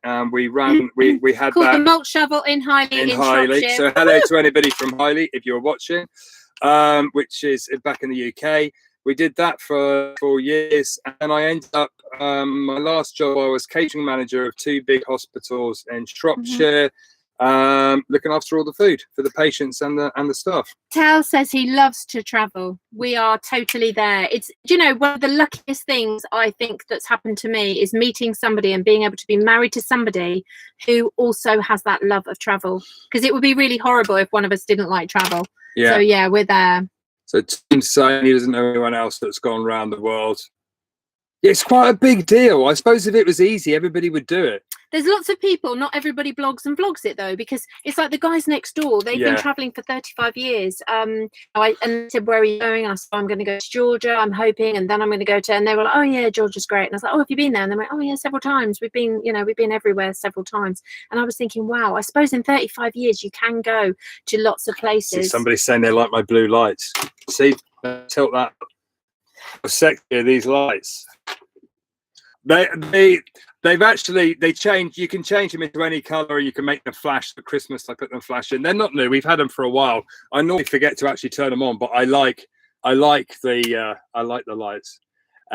and we had called that the Malt Shovel in Highley. Shropshire. So hello to anybody from Highley if you're watching, which is back in the UK. We did that for 4 years, and I ended up my last job, I was catering manager of 2 big hospitals in Shropshire. Looking after all the food for the patients and the staff. Tal says he loves to travel. We are totally there. It's, you know, one of the luckiest things I think that's happened to me is meeting somebody and being able to be married to somebody who also has that love of travel, because it would be really horrible if one of us didn't like travel. So yeah, we're there. So Tim's saying he doesn't know anyone else that's gone around the world. It's quite a big deal. I suppose if it was easy, everybody would do it. There's lots of people, not everybody blogs and vlogs it though, because it's like the guys next door, they've been traveling for 35 years. And they said, where are you going? And I said, I'm going to go to Georgia, I'm hoping, and then I'm going to go to, and they were like, oh yeah, Georgia's great. And I was like, oh, have you been there? And they went, oh yeah, several times. We've been everywhere several times. And I was thinking, wow, I suppose in 35 years you can go to lots of places. See, somebody's saying they like my blue lights. See, tilt that. How sexy are these lights? they change. You can change them into any color, or you can make them flash. For Christmas, I put them flashing. They're not new. We've had them for a while. I normally forget to actually turn them on, but I like the lights.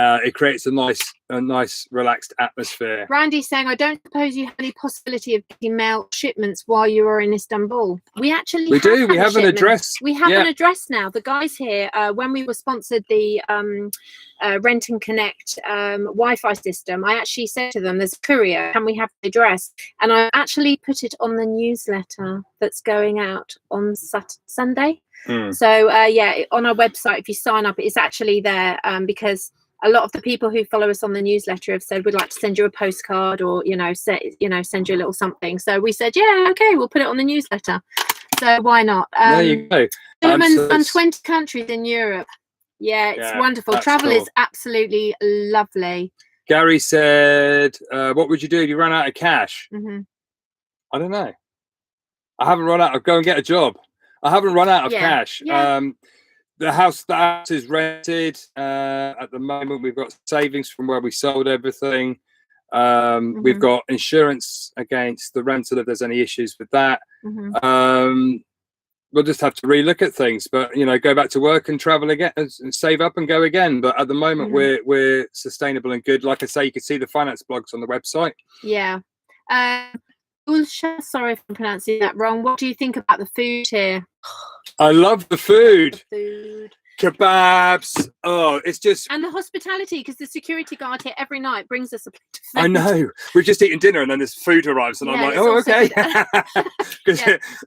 It creates a nice relaxed atmosphere. Randy's saying, I don't suppose you have any possibility of getting mail shipments while you are in Istanbul. We actually do. We have an address. We have an address now. The guys here, when we were sponsored the Rent and Connect Wi-Fi system, I actually said to them, there's a courier, can we have the address? And I actually put it on the newsletter that's going out on Sunday. So yeah, on our website, if you sign up, it's actually there, because a lot of the people who follow us on the newsletter have said we'd like to send you a postcard, or send you a little something. So we said, yeah, okay, we'll put it on the newsletter. So why not? There you go. And 20 countries in Europe. Yeah, it's wonderful. Travel is absolutely lovely. Gary said, what would you do if you ran out of cash? I don't know. I haven't run out. I'll go and get a job. I haven't run out of cash. The house is rented at the moment. We've got savings from where we sold everything. We've got insurance against the rental if there's any issues with that. We'll just have to relook at things, but go back to work and travel again and save up and go again. But at the moment, we're sustainable and good. Like I say, you can see the finance blogs on the website. Yeah. Sorry if I'm pronouncing that wrong. What do you think about the food here? I love the food. Kebabs. Oh, it's just... And the hospitality, because the security guard here every night brings us a plate of food. I know. We've just eaten dinner and then this food arrives and I'm like, oh, okay.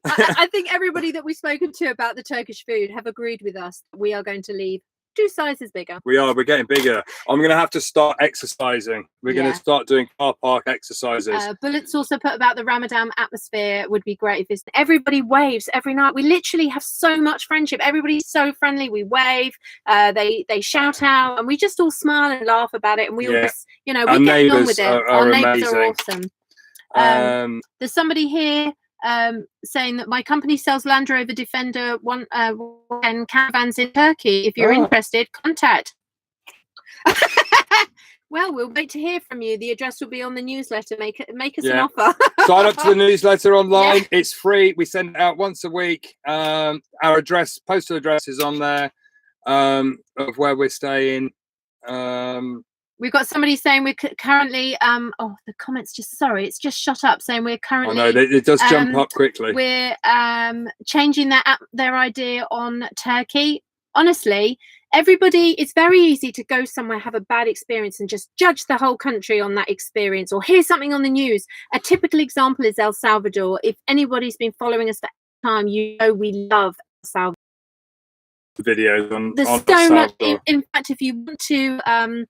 I think everybody that we've spoken to about the Turkish food have agreed with us that we are going to leave 2 sizes bigger. We're getting bigger. I'm going to have to start exercising. We're going to start doing car park exercises. Bullets also put about the Ramadan atmosphere would be great if everybody waves every night. We literally have so much friendship. Everybody's so friendly. We wave, they shout out, and we just all smile and laugh about it. And we all just, we get on with it. Our neighbours are awesome. There's somebody here saying that my company sells Land Rover Defender 110 caravans in Turkey. If you're interested, contact. Well, we'll wait to hear from you. The address will be on the newsletter. Make us an offer. Sign up to the newsletter online. It's free. We send it out once a week. Our postal address is on there, of where we're staying. We've got somebody saying we're currently, the comments it's just shut up, saying we're currently... Oh, no, it does jump up quickly. We're changing their idea on Turkey. Honestly, it's very easy to go somewhere, have a bad experience and just judge the whole country on that experience, or hear something on the news. A typical example is El Salvador. If anybody's been following us for time, we love El Salvador. Videos on There's so much. In fact, if you want to...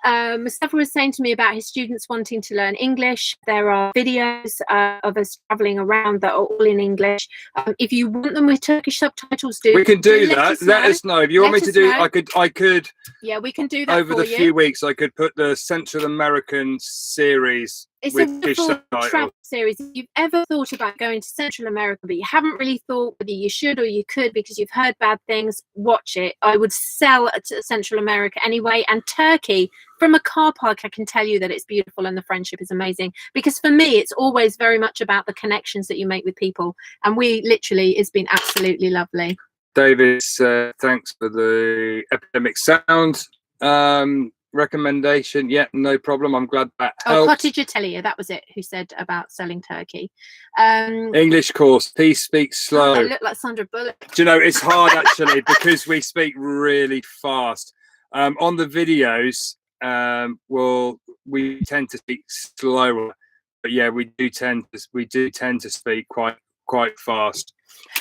Mustafa was saying to me about his students wanting to learn English. There are videos of us traveling around that are all in English. If you want them with Turkish subtitles, we can do that. Let us know. If you want me to do, I could. Yeah, we can do that over the few weeks. I could put the Central American series. It's a wonderful travel series. If you've ever thought about going to Central America, but you haven't really thought whether you should or you could because you've heard bad things, watch it. I would sell to Central America anyway. And Turkey, from a car park, I can tell you that it's beautiful and the friendship is amazing. Because for me, it's always very much about the connections that you make with people. And it's been absolutely lovely. David, thanks for the epidemic sound recommendation. Yeah, no problem. I'm glad that helped. Cottage Atelier, that was it, who said about selling turkey. English course, please speak slow. I look like Sandra Bullock. Do you know, it's hard actually because we speak really fast. On the videos, we tend to speak slower, but yeah, we do tend to speak quite fast.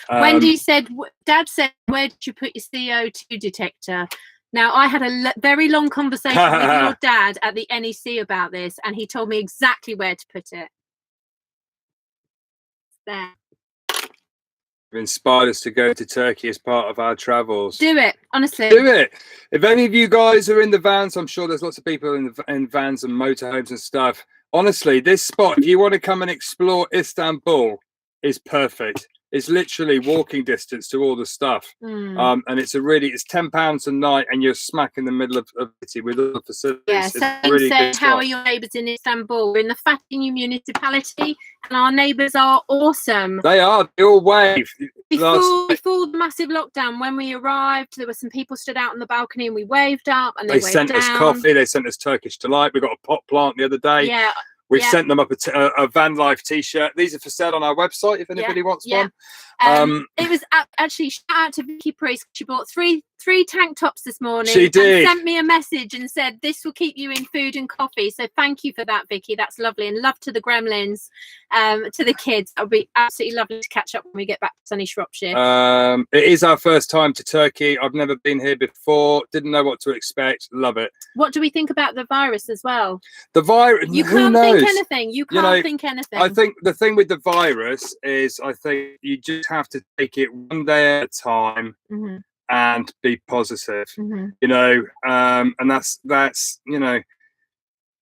Wendy said, Dad said, where did you put your CO2 detector? Now, I had a very long conversation with your dad at the NEC about this, and he told me exactly where to put it. There. You've inspired us to go to Turkey as part of our travels. Do it, honestly. Do it. If any of you guys are in the vans, I'm sure there's lots of people in vans and motorhomes and stuff. Honestly, this spot, if you want to come and explore Istanbul, is perfect. It's literally walking distance to all the stuff. And it's £10 a night, and you're smack in the middle of the city with all the facilities. Yeah, so really good how are your neighbours in Istanbul? We're in the Fatih municipality, and our neighbours are awesome. They are. They all wave. Before the massive lockdown, when we arrived, there were some people stood out on the balcony, and we waved up, and they sent us coffee. They sent us Turkish delight. We got a pot plant the other day. Yeah. We've sent them up a Van Life t-shirt. These are for sale on our website if anybody wants one. It was actually, shout out to Vicky Priest. She bought three tank tops this morning. She did. And sent me a message and said, this will keep you in food and coffee. So thank you for that, Vicky. That's lovely. And love to the gremlins, to the kids. It'll be absolutely lovely to catch up when we get back to sunny Shropshire. It is our first time to Turkey. I've never been here before. Didn't know what to expect. Love it. What do we think about the virus as well? The virus. You can't think anything. You can't think anything. I think the thing with the virus is, I think you just have to take it one day at a time. And be positive, you know, and that's you know,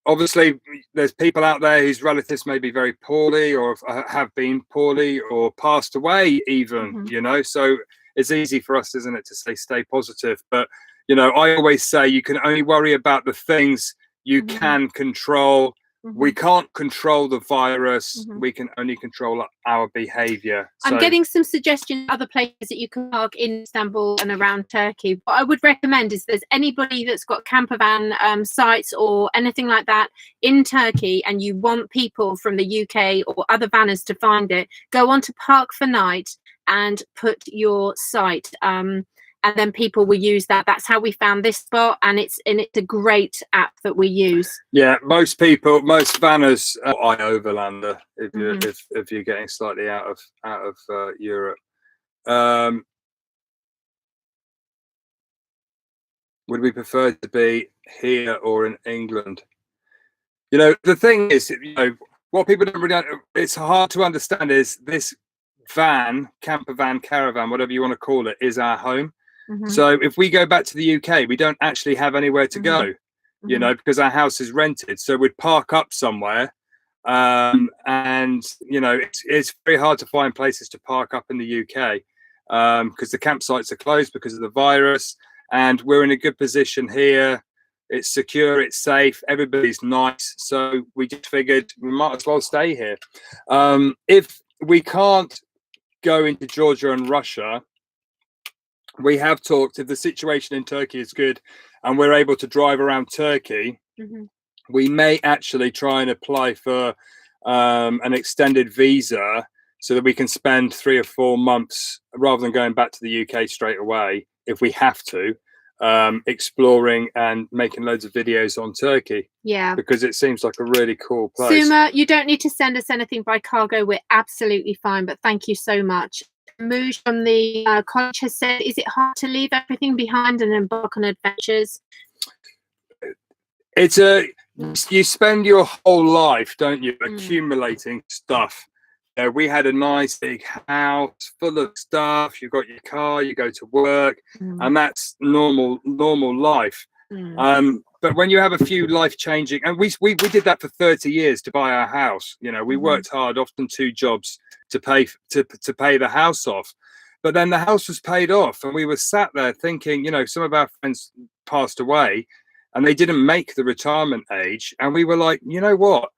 obviously there's people out there whose relatives may be very poorly, or have been poorly, or passed away even, you know, so it's easy for us, isn't it, to say stay positive. But you know, I always say you can only worry about the things you can control. We can't control the virus. We can only control our behaviour. I'm getting some suggestions of other places that you can park in Istanbul and around Turkey. What I would recommend is, there's anybody that's got campervan sites or anything like that in Turkey, and you want people from the UK or other vanners to find it, go on to Park for Night and put your site. And then people will use that. That's how we found this spot, and it's a great app that we use. Yeah, most vanners are overlander if you're getting slightly out of Europe. Would we prefer to be here or in England? You know, the thing is, you know, what people don't really, it's hard to understand is this camper van, caravan, whatever you want to call it, is our home. So if we go back to the UK, we don't actually have anywhere to go, you know, because our house is rented. So we'd park up somewhere, and you know, it's very hard to find places to park up in the UK, because the campsites are closed because of the virus. And we're in a good position here. It's secure, it's safe, everybody's nice. So we just figured we might as well stay here. If we can't go into Georgia and Russia, we have talked, if the situation in Turkey is good and we're able to drive around Turkey, we may actually try and apply for an extended visa, so that we can spend 3 or 4 months, rather than going back to the UK straight away, if we have to, exploring and making loads of videos on Turkey. Yeah, because it seems like a really cool place. Suma, you don't need to send us anything by cargo. We're absolutely fine, but thank you so much. Moosh from the college has said, is it hard to leave everything behind and embark on adventures? You spend your whole life, don't you, accumulating stuff. You know, we had a nice big house full of stuff. You've got your car, you go to work, and that's normal life. But when you have a few life-changing, and we did that for 30 years to buy our house. You know, we worked hard, often 2 jobs, to pay the house off. But then the house was paid off, and we were sat there thinking, you know, some of our friends passed away and they didn't make the retirement age, and we were like, you know what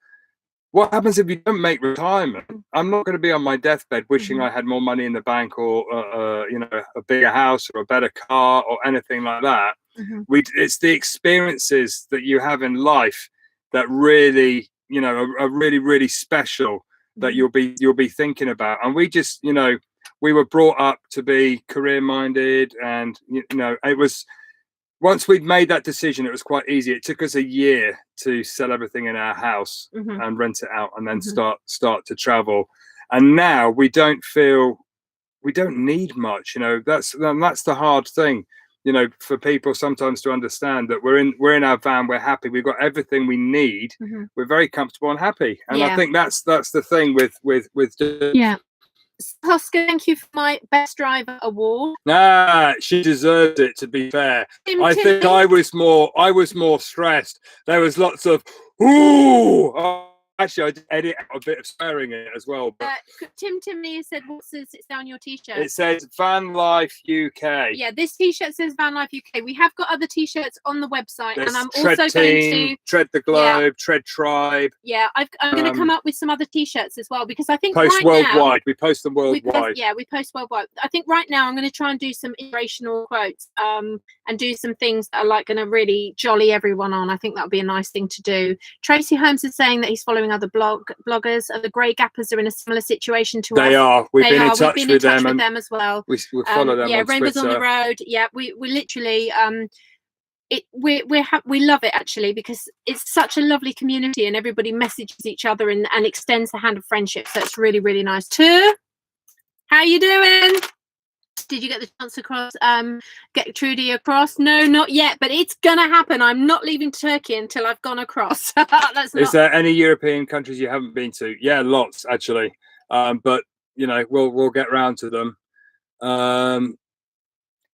happens if you don't make retirement? I'm not going to be on my deathbed wishing I had more money in the bank, or you know, a bigger house or a better car or anything like that. It's the experiences that you have in life that really, you know, are really, really special, that you'll be thinking about. And we just, you know, we were brought up to be career minded, and you know, it was, once we'd made that decision, it was quite easy. It took us a year to sell everything in our house and rent it out, and then start to travel. And now we don't need much, you know. That's the hard thing, you know, for people sometimes to understand, that we're in our van, we're happy, we've got everything we need, we're very comfortable and happy. And I think that's the thing with Oscar, thank you for my best driver award. Nah, she deserved it, to be fair. I think I was more stressed. There was lots of ooh. actually, I did edit out a bit of swearing in it as well. But Tim Timney said, what does it say on your t-shirt? it says VanLife UK. Yeah, this t-shirt says VanLife UK. We have got other t-shirts on the website. There's and I'm Tread also Team, going to... Tread the Globe, Tread Tribe. Yeah, I'm going to come up with some other t-shirts as well, because I think post right worldwide. now... We post them worldwide. We post worldwide. I think right now I'm going to try and do some inspirational quotes and do some things that are like going to really jolly everyone on. I think that would be a nice thing to do. Tracy Holmes is saying that he's following other bloggers. The Grey Gappers are in a similar situation to us. They are. We've been in touch with them as well. We follow them on Rainbows Twitter. on the Road. Yeah, we literally we love it, actually, because it's such a lovely community and everybody messages each other and extends the hand of friendship. So it's really, really nice too. How you doing? Did you get the chance to get Trudy across? No, not yet, but it's gonna happen. I'm not leaving Turkey until I've gone across. Is there any European countries you haven't been to? Yeah, lots actually. But you know, we'll get round to them.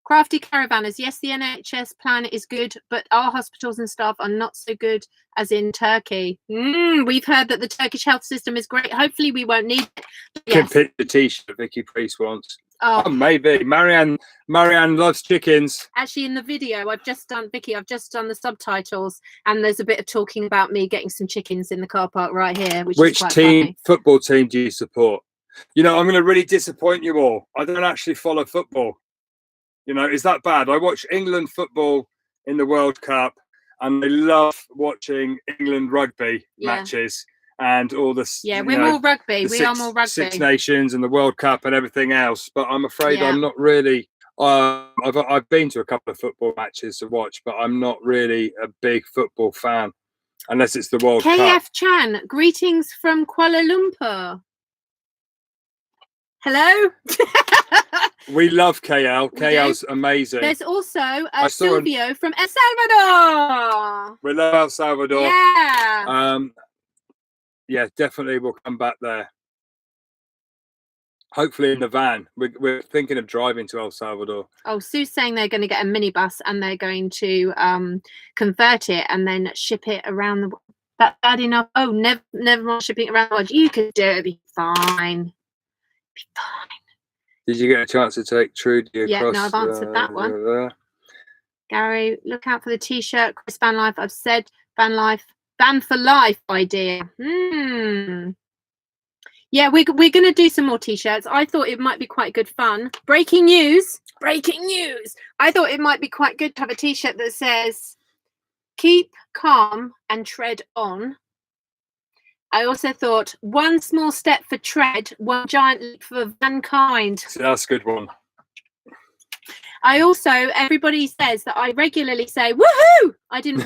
Crafty Caravanners. Yes, the NHS plan is good, but our hospitals and staff are not so good as in Turkey. We've heard that the Turkish health system is great. Hopefully we won't need it. Yes. Can fit the t-shirt Vicky Priest wants. Oh, maybe. Marianne loves chickens. Actually, in the video I've just done the subtitles, and there's a bit of talking about me getting some chickens in the car park right here. Which team, football team do you support? You know, I'm going to really disappoint you all. I don't actually follow football. You know, is that bad? I watch England football in the World Cup, and I love watching England rugby matches. And all this, we're more rugby. We are more rugby. Six Nations and the World Cup and everything else. But I'm afraid I'm not really. I've been to a couple of football matches to watch, but I'm not really a big football fan, unless it's the World Cup. KF Chan, greetings from Kuala Lumpur. Hello. We love KL. KL's amazing. There's also Silvio from El Salvador. We love El Salvador. Yeah. Yeah, definitely we'll come back there. Hopefully in the van. We're thinking of driving to El Salvador. Oh, Sue's saying they're going to get a minibus and they're going to convert it and then ship it around the world. That's bad enough. Oh, never mind shipping it around the world. You could do it. It'd be fine. Be fine. Did you get a chance to take Trudy across? Yeah, no, I've answered that one. Gary, look out for the t-shirt. Chris VanLife, I've said VanLife. Van for life idea. Yeah, we're going to do some more t-shirts. I thought it might be quite good fun. Breaking news. I thought it might be quite good to have a t-shirt that says keep calm and tread on. I also thought one small step for tread, one giant leap for mankind. So that's a good one. Everybody says that I regularly say woohoo. I didn't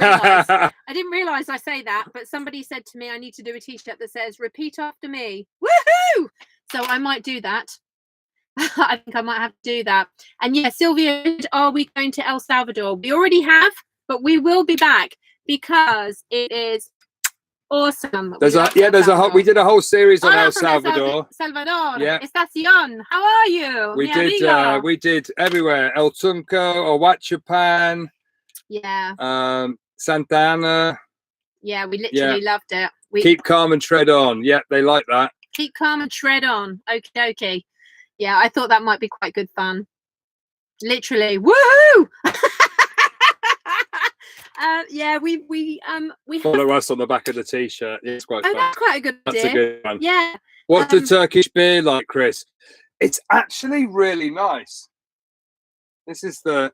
realize I say that, but somebody said to me I need to do a t-shirt that says repeat after me, woohoo. So I might do that. I think I might have to do that. And yeah, Sylvia, are we going to El Salvador? We already have, but we will be back because it is awesome. We did a whole series on El Salvador. Salvador. Yeah. Estacion. How are you? We did everywhere. El Tunco, Ohuachapan. Yeah. Santa Ana. Yeah, we literally loved it. Keep calm and tread on. Yeah, they like that. Keep calm and tread on. Okay. Yeah, I thought that might be quite good fun. Literally, woohoo! We follow us on the back of the t-shirt. It's quite fun. That's quite a good idea. That's a good one. Yeah. What's the Turkish beer like, Chris? It's actually really nice. This is the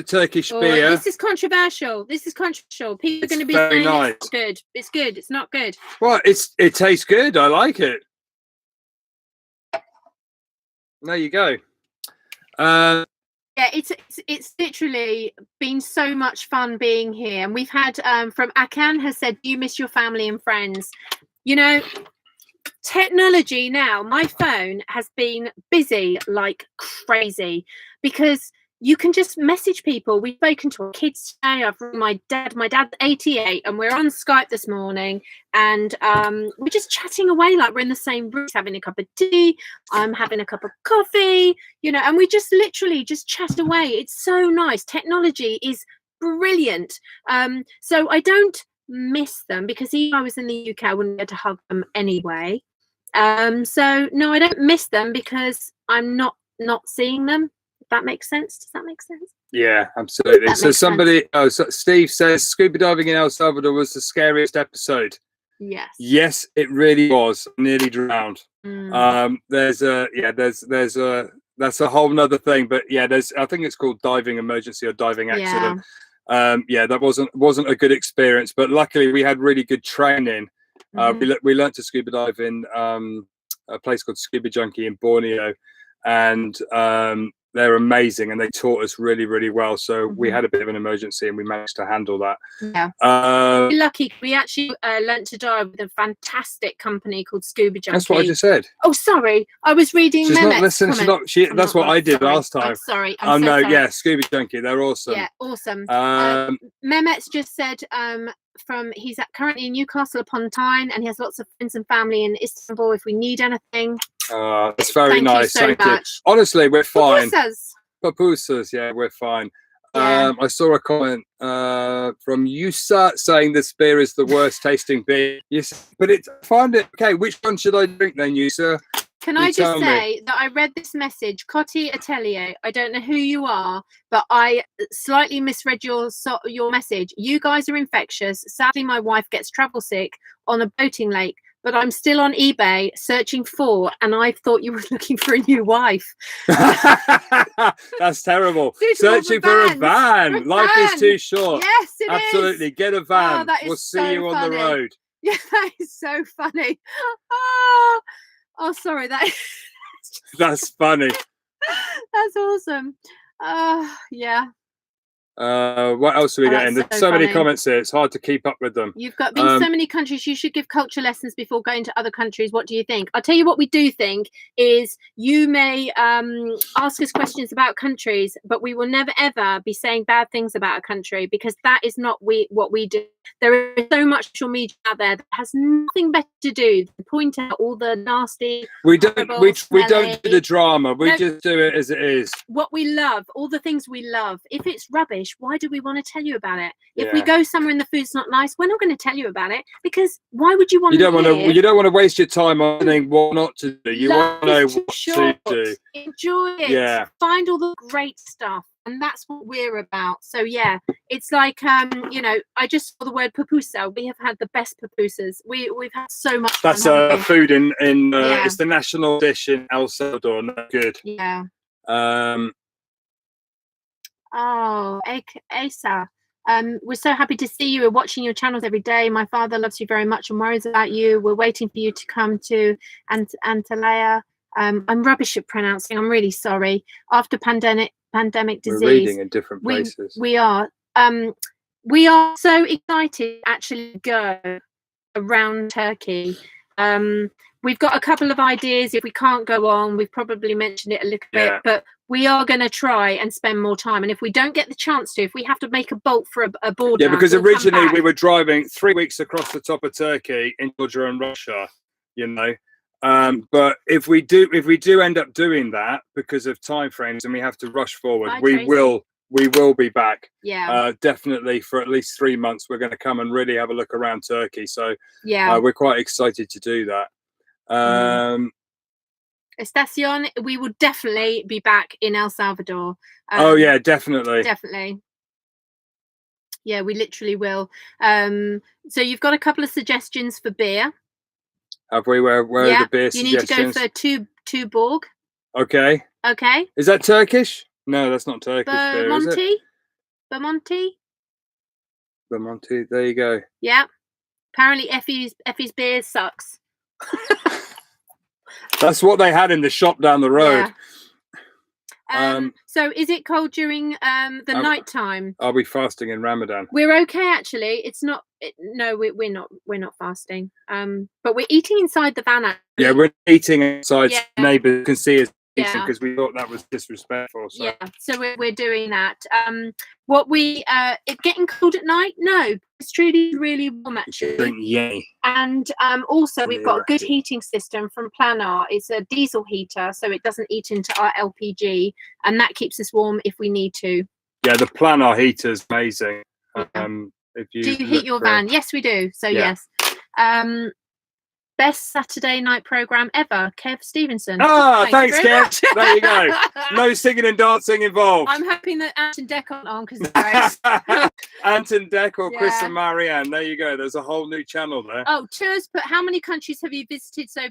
Turkish beer. This is controversial. People are going to be saying nice. It's good. It's good. It's not good. Well, it tastes good. I like it. There you go. Yeah, it's literally been so much fun being here, and we've had from Akan has said, "Do you miss your family and friends?" You know, technology now. My phone has been busy like crazy because you can just message people. We've spoken to our kids today. I've rung my dad. My dad's 88, and we're on Skype this morning, and we're just chatting away like we're in the same room, having a cup of tea. I'm having a cup of coffee, you know, and we just literally just chat away. It's so nice. Technology is brilliant. So I don't miss them, because even if I was in the UK, I wouldn't be able to hug them anyway. So no, I don't miss them because I'm not seeing them. If that makes sense. Does that make sense? Yeah, absolutely. So somebody, so Steve says scuba diving in El Salvador was the scariest episode. Yes. Yes, it really was. Nearly drowned. There's that's a whole nother thing, but yeah, I think it's called diving emergency or diving accident. Yeah, that wasn't a good experience, but luckily we had really good training. We learned to scuba dive in a place called Scuba Junkie in Borneo, and they're amazing, and they taught us really, really well. So we had a bit of an emergency, and we managed to handle that. Yeah, we're lucky. We actually learnt to dive with a fantastic company called Scuba Junkie. That's what I just said. Oh, sorry, I was reading. She's not listening. That's what I did last time. I'm sorry. Sorry. Yeah, Scuba Junkie, they're awesome. Yeah, awesome. Mehmet's just said he's currently in Newcastle upon Tyne, and he has lots of friends and family in Istanbul if we need anything. That's very nice. Thank you so much. Honestly, we're fine. Papusas. Yeah, we're fine. I saw a comment from Yusa saying this beer is the worst tasting beer. Yes, but find it. Okay, which one should I drink then, Yusa? Can I just say that I read this message, Coty Atelier. I don't know who you are, but I slightly misread your message. You guys are infectious. Sadly, my wife gets travel sick on a boating lake, but I'm still on eBay searching for, and I thought you were looking for a new wife. That's terrible. Searching for a van. Life is too short. Yes, it is. Absolutely. Get a van. We'll see you on the road. Yeah, that is so funny. Oh, sorry. That's funny. That's awesome. Yeah. What else are we getting? There's so many comments here. It's hard to keep up with them. You've been so many countries. You should give culture lessons before going to other countries. What do you think? I'll tell you what we do think is you may ask us questions about countries, but we will never ever be saying bad things about a country, because that is not what we do. There is so much social media out there that has nothing better to do than point out all the nasty. We don't do the drama. We just do it as it is. What we love, all the things we love. If it's rubbish, why do we want to tell you about it? If we go somewhere and the food's not nice, we're not going to tell you about it, because why would you want to? You don't want to waste your time on saying what not to do. You want to know what to do. Enjoy it. Yeah. Find all the great stuff. And that's what we're about. So yeah, it's like I just saw the word pupusa. We have had the best pupusas. We've had so much fun. That's food in it's the national dish in El Salvador. No good. Yeah. Asa. We're so happy to see you. We're watching your channels every day. My father loves you very much and worries about you. We're waiting for you to come to Antalya. I'm rubbish at pronouncing. I'm really sorry. After pandemic disease. We're reading in different places. We are so excited to actually go around Turkey. We've got a couple of ideas. If we can't go on, we've probably mentioned it a little bit, but we are going to try and spend more time. And if we don't get the chance to, if we have to make a bolt for a border, because originally we were driving 3 weeks across the top of Turkey in Georgia and Russia, but if we do end up doing that because of time frames and we have to rush forward, we will be back. Definitely for at least 3 months. We're going to come and really have a look around Turkey. So we're quite excited to do that. Estacion, we will definitely be back in El Salvador. Definitely. Yeah, we literally will. So you've got a couple of suggestions for beer. Have we? Where are the beer suggestions? You need to go for two Borg. Okay. Is that Turkish? No, that's not Turkish beer, is it? Vermonti. There you go. Yeah. Apparently Effie's beer sucks. That's what they had in the shop down the road. So is it cold during the night time? Are we fasting in Ramadan? We're okay, actually. It's not. No, we're not fasting. But we're eating inside the van. Actually. Yeah, we're eating inside. So neighbours can see us eating, because we thought that was disrespectful. So. Yeah, so we're doing that. It getting cold at night? No, it's truly really warm actually. Yay. And also we've got a good heating system from Planar. It's a diesel heater, so it doesn't eat into our LPG, and that keeps us warm if we need to. Yeah, the Planar heater is amazing. If you do you heat your van? Yes, we do. So yes. Best Saturday night program ever, Kev Stevenson. Thanks Kev. There you go. No singing and dancing involved. I'm hoping that Ant and Deck aren't on, because Ant and Deck or Chris and Marianne. There you go. There's a whole new channel there. Oh, tours. But how many countries have you visited so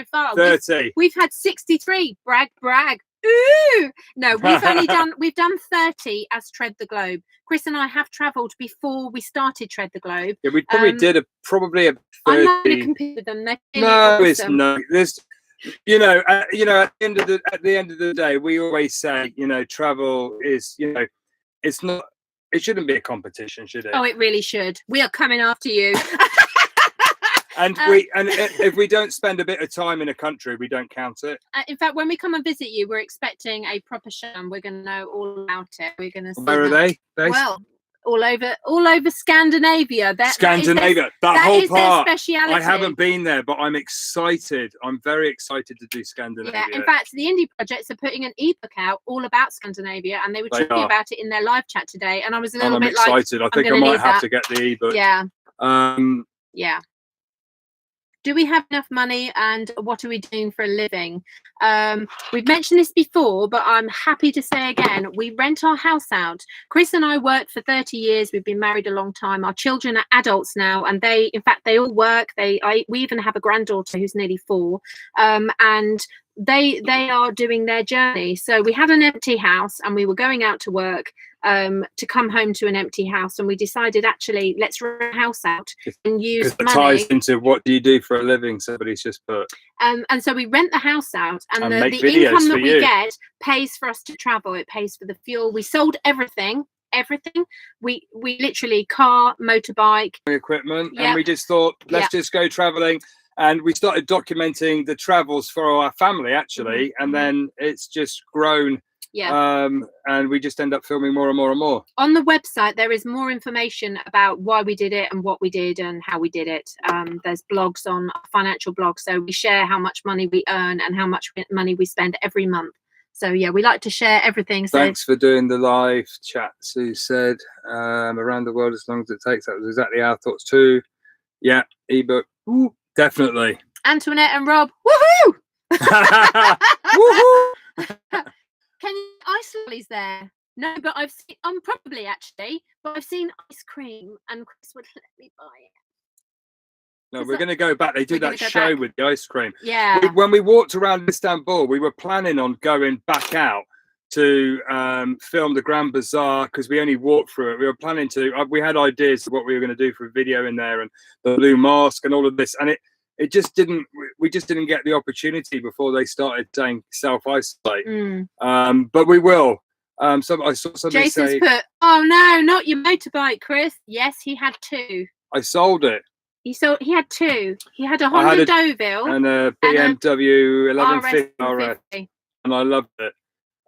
far? 30. We've had 63. Brag. Ooh! No, we've done 30 as Tread the Globe. Chris and I have travelled before we started Tread the Globe. Yeah, we probably did probably a 30. I'm not going to compete with them. They're really awesome. It's no. There's, at the end of the day, we always say, travel is, it's not. It shouldn't be a competition, should it? Oh, it really should. We are coming after you. And if we don't spend a bit of time in a country, we don't count it. In fact, when we come and visit you, we're expecting a proper show, and we're going to know all about it. We're going to see. Where are they? Well, all over Scandinavia. Scandinavia, that whole part. Their speciality. I haven't been there, but I'm excited. I'm very excited to do Scandinavia. Yeah, in fact, the indie projects are putting an ebook out all about Scandinavia, and they were talking about it in their live chat today. And I was a little bit excited. I think I might have to get the ebook. Yeah. Yeah. Do we have enough money, and what are we doing for a living? We've mentioned this before, but I'm happy to say again, we rent our house out. Chris and I worked for 30 years. We've been married a long time. Our children are adults now, and they all work. We even have a granddaughter who's nearly 4, and they are doing their journey. So we had an empty house, and we were going out to work to come home to an empty house, and we decided, actually, let's rent a house out and use money. Ties into what do you do for a living, somebody's just put. And so we rent the house out, and the income that we get pays for us to travel. It pays for the fuel. We sold everything. We literally car, motorbike, equipment, and we just thought, let's just go traveling. And we started documenting the travels for our family, actually, and then it's just grown. And we just end up filming more and more and more. On the website, there is more information about why we did it and what we did and how we did it. There's blogs on financial blogs, so we share how much money we earn and how much money we spend every month. So yeah, we like to share everything. So thanks for doing the live chat. Sue said, around the world as long as it takes. That was exactly our thoughts too. Yeah, ebook. Ooh, definitely. Antoinette and Rob. Woohoo! Woohoo! Can ice lollies there? No, but I've seen. Probably actually, but I've seen ice cream, and Chris would let me buy it. No, we're going to go back. They did that show with the ice cream. Yeah. When we walked around Istanbul, we were planning on going back out to film the Grand Bazaar, because we only walked through it. We were planning to. We had ideas of what we were going to do for a video in there, and the blue mask and all of this, and it just didn't. We just didn't get the opportunity before they started saying self-isolate. But we will. I saw somebody Jason's say, put, "Oh no, not your motorbike, Chris." Yes, he had 2. I sold it. He had 2. He had a Honda Deauville and a BMW 1150 RS, and I loved it.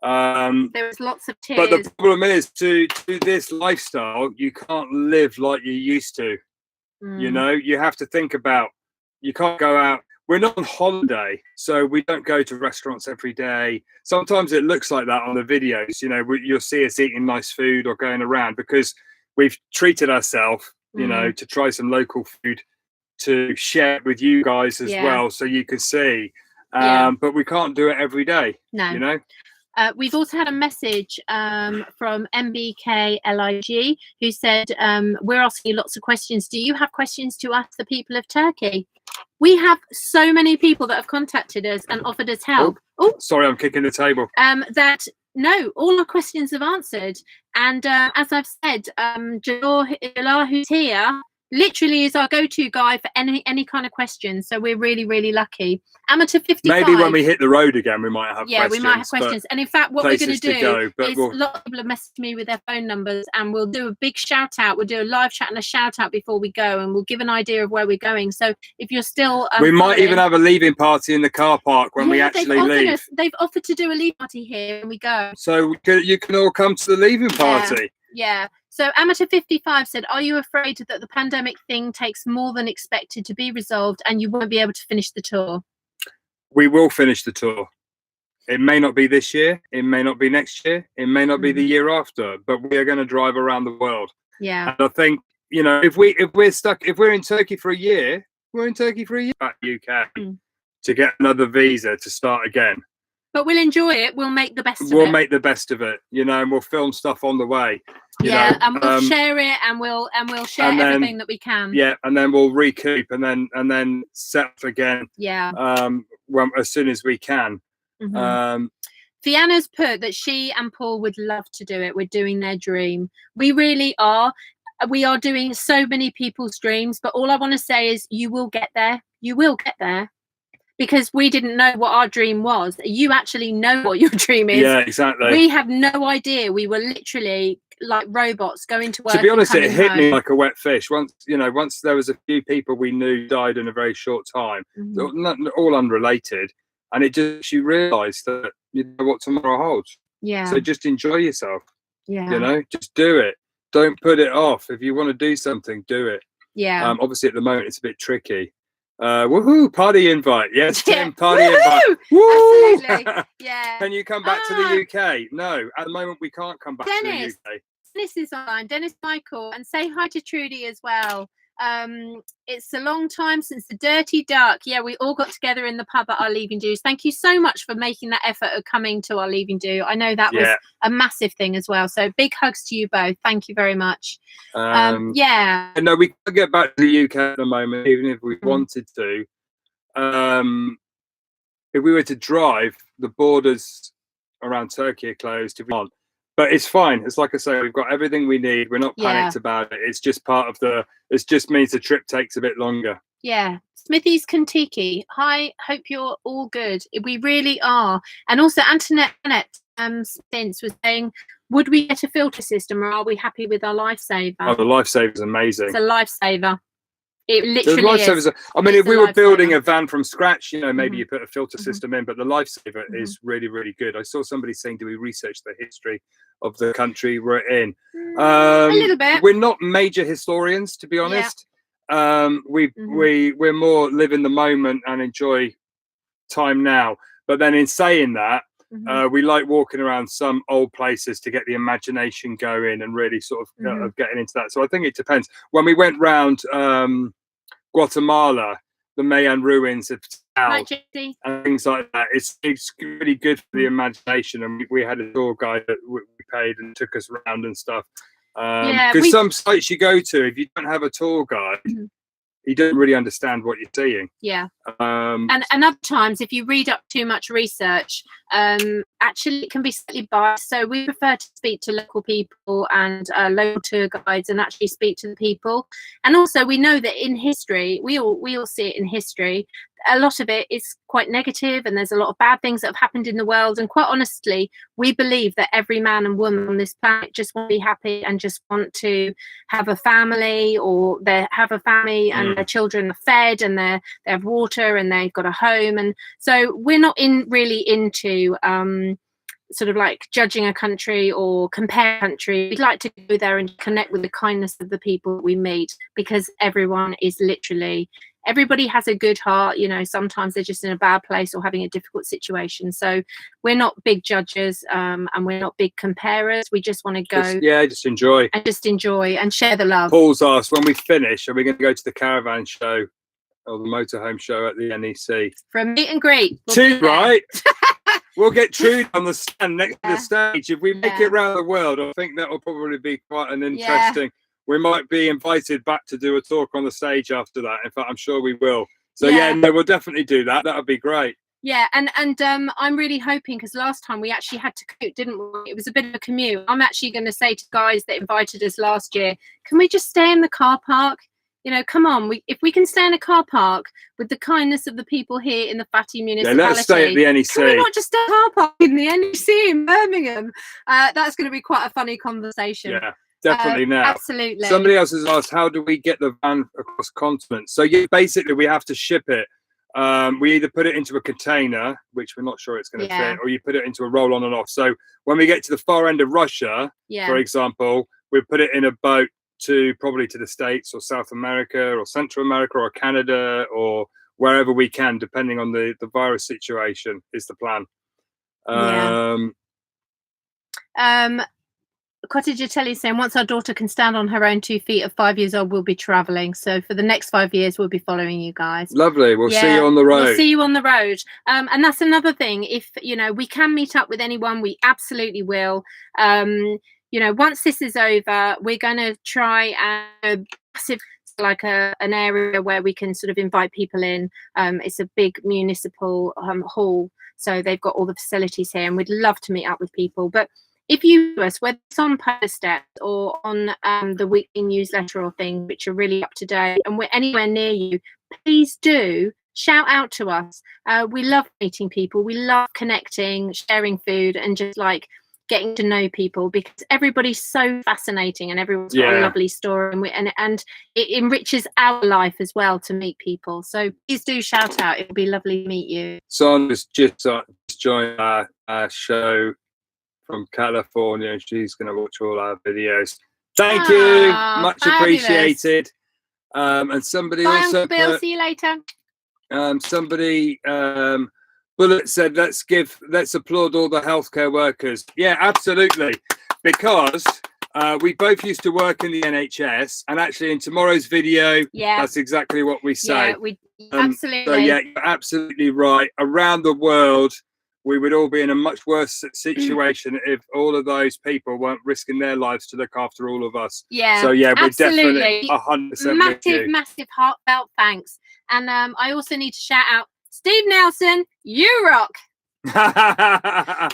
There was lots of tears. But the problem is, to do this lifestyle, you can't live like you used to. You have to think about. You can't go out. We're not on holiday, so we don't go to restaurants every day. Sometimes it looks like that on the videos. You'll see us eating nice food or going around because we've treated ourselves, to try some local food to share with you guys as well, so you can see. But we can't do it every day. No. We've also had a message from MBKLIG, who said, we're asking you lots of questions. Do you have questions to ask the people of Turkey? We have so many people that have contacted us and offered us help. Oh, sorry, I'm kicking the table. No, all our questions have answered. And as I've said, Jalal, who's here, literally is our go-to guy for any kind of questions. So we're really, really lucky. Amateur 55. Maybe when we hit the road again, we might have questions. Yeah, we might have questions. And in fact, what we're going to do is a lot of people have messaged me with their phone numbers, and we'll do a big shout out. We'll do a live chat and a shout out before we go, and we'll give an idea of where we're going. So if you're still we might even have a leaving party in the car park when we actually leave. They've offered to do a leave party here when we go. So you can all come to the leaving party. Yeah. So Amateur 55 said, are you afraid that the pandemic thing takes more than expected to be resolved and you won't be able to finish the tour? We will finish the tour. It may not be this year. It may not be next year. It may not be the year after. But we are going to drive around the world. Yeah. And I think, you know, if we're in Turkey for a year, we're in Turkey for a year back to the UK to get another visa to start again. But we'll enjoy it. We'll make the best of it. We'll make the best of it, you know, and we'll film stuff on the way. And we'll share it, and we'll share everything that we can. Yeah, and then we'll recoup and then set up again. Yeah. As soon as we can. Fianna's put that she and Paul would love to do it. We're doing their dream. We really are. We are doing so many people's dreams, but all I want to say is you will get there. You will get there. Because we didn't know what our dream was. You actually know what your dream is. Yeah, exactly. We have no idea. We were literally like robots going to work. To be honest, it hit me like a wet fish. Once there was a few people we knew died in a very short time, all unrelated, and you realised that you know what tomorrow holds. Yeah. So just enjoy yourself. Yeah. You know, just do it. Don't put it off. If you want to do something, do it. Yeah. Obviously, at the moment, it's a bit tricky. Woohoo! Party invite. Yes, Tim. Party invite. Woo! Absolutely. Yeah. Can you come back to the UK? No, at the moment we can't come back to the UK. Dennis is online. Dennis Michael, and say hi to Trudy as well. It's a long time since the Dirty Duck. Yeah, we all got together in the pub at our leaving dues. Thank you so much for making that effort of coming to our leaving do. I know that was a massive thing as well. So big hugs to you both. Thank you very much. Yeah. No, we can't get back to the UK at the moment, even if we wanted to. If we were to drive, the borders around Turkey are closed if we want. But it's fine. It's like I say, we've got everything we need. We're not panicked about it. It's just part of it just means the trip takes a bit longer. Yeah. Smithy's Kentucky. Hi, hope you're all good. We really are. And also Antoinette Spence was saying, would we get a filter system or are we happy with our lifesaver? Oh, the lifesaver is amazing. It's a lifesaver. It literally is. I mean, if we were building a van from scratch, you know, maybe you put a filter system in, but the lifesaver is really, really good. I saw somebody saying, do we research the history of the country we're in? A little bit. We're not major historians, to be honest. We're more live in the moment and enjoy time now. But then in saying that, we like walking around some old places to get the imagination going and really sort of getting into that. So I think it depends. When we went round Guatemala, the Mayan ruins of Tal and things like that, it's really good for the imagination. And we had a tour guide that we paid and took us around and stuff. Because some sites you go to, if you don't have a tour guide, you don't really understand what you're seeing. Yeah. And other times, if you read up too much research, actually it can be slightly biased. So we prefer to speak to local people and local tour guides and actually speak to the people. And also we know that in history, we all see it in history, a lot of it is quite negative and there's a lot of bad things that have happened in the world. And quite honestly, we believe that every man and woman on this planet just want to be happy and just want to have a family, or they have a family and their children are fed and they have water and they've got a home. And so we're not really into sort of like judging a country or compare a country. We'd like to go there and connect with the kindness of the people we meet, because everybody has a good heart. You know, sometimes they're just in a bad place or having a difficult situation. So we're not big judges and we're not big comparers. We just want to go just enjoy and share the love. Paul's asked, when we finish, are we going to go to the caravan show or the motorhome show at the NEC for a meet and greet? Right. We'll get Trude on the stand next to the stage. If we make it around the world, I think that will probably be quite an interesting. We might be invited back to do a talk on the stage after that. In fact, I'm sure we will. So we'll definitely do that. That would be great. Yeah, and I'm really hoping, because last time we actually had to commute, didn't we? It was a bit of a commute. I'm actually going to say to guys that invited us last year, can we just stay in the car park? You know, come on. If we can stay in a car park with the kindness of the people here in the Fatty municipality, let's stay at the NEC. Can we not just stay in a car park in the NEC in Birmingham? That's going to be quite a funny conversation. Yeah. Definitely now. Absolutely. Somebody else has asked, how do we get the van across continents? So basically we have to ship it. We either put it into a container, which we're not sure it's going to fit, or you put it into a roll on and off. So when we get to the far end of Russia, for example, we put it in a boat probably to the States or South America or Central America or Canada or wherever we can, depending on the virus situation, is the plan. Cottager Telly saying, once our daughter can stand on her own 2 feet at 5 years old, we'll be traveling. So for the next 5 years, we'll be following you guys. Lovely. We'll see you on the road. We'll see you on the road. And that's another thing. If, you know, we can meet up with anyone, we absolutely will. You know, once this is over, we're going to try a massive, like an area where we can sort of invite people in. It's a big municipal hall. So they've got all the facilities here, and we'd love to meet up with people. But if you do us, whether it's on post or on the weekly newsletter or thing, which are really up to date, and we're anywhere near you, please do shout out to us. We love meeting people. We love connecting, sharing food, and just like getting to know people, because everybody's so fascinating and everyone's got a lovely story, and it enriches our life as well to meet people. So please do shout out. It would be lovely to meet you. Sonya's just joined our show from California, and she's going to watch all our videos. Thank you, much appreciated. And somebody also Bill, see you later. Somebody Bullet said, let's applaud all the healthcare workers. Yeah, absolutely, because we both used to work in the NHS, and actually in tomorrow's video, that's exactly what we say. Absolutely. So yeah, you're absolutely right. Around the world, we would all be in a much worse situation if all of those people weren't risking their lives to look after all of us. Yeah. So yeah, we're absolutely. definitely 100% massive heartfelt thanks. And I also need to shout out Steve Nelson. You rock. I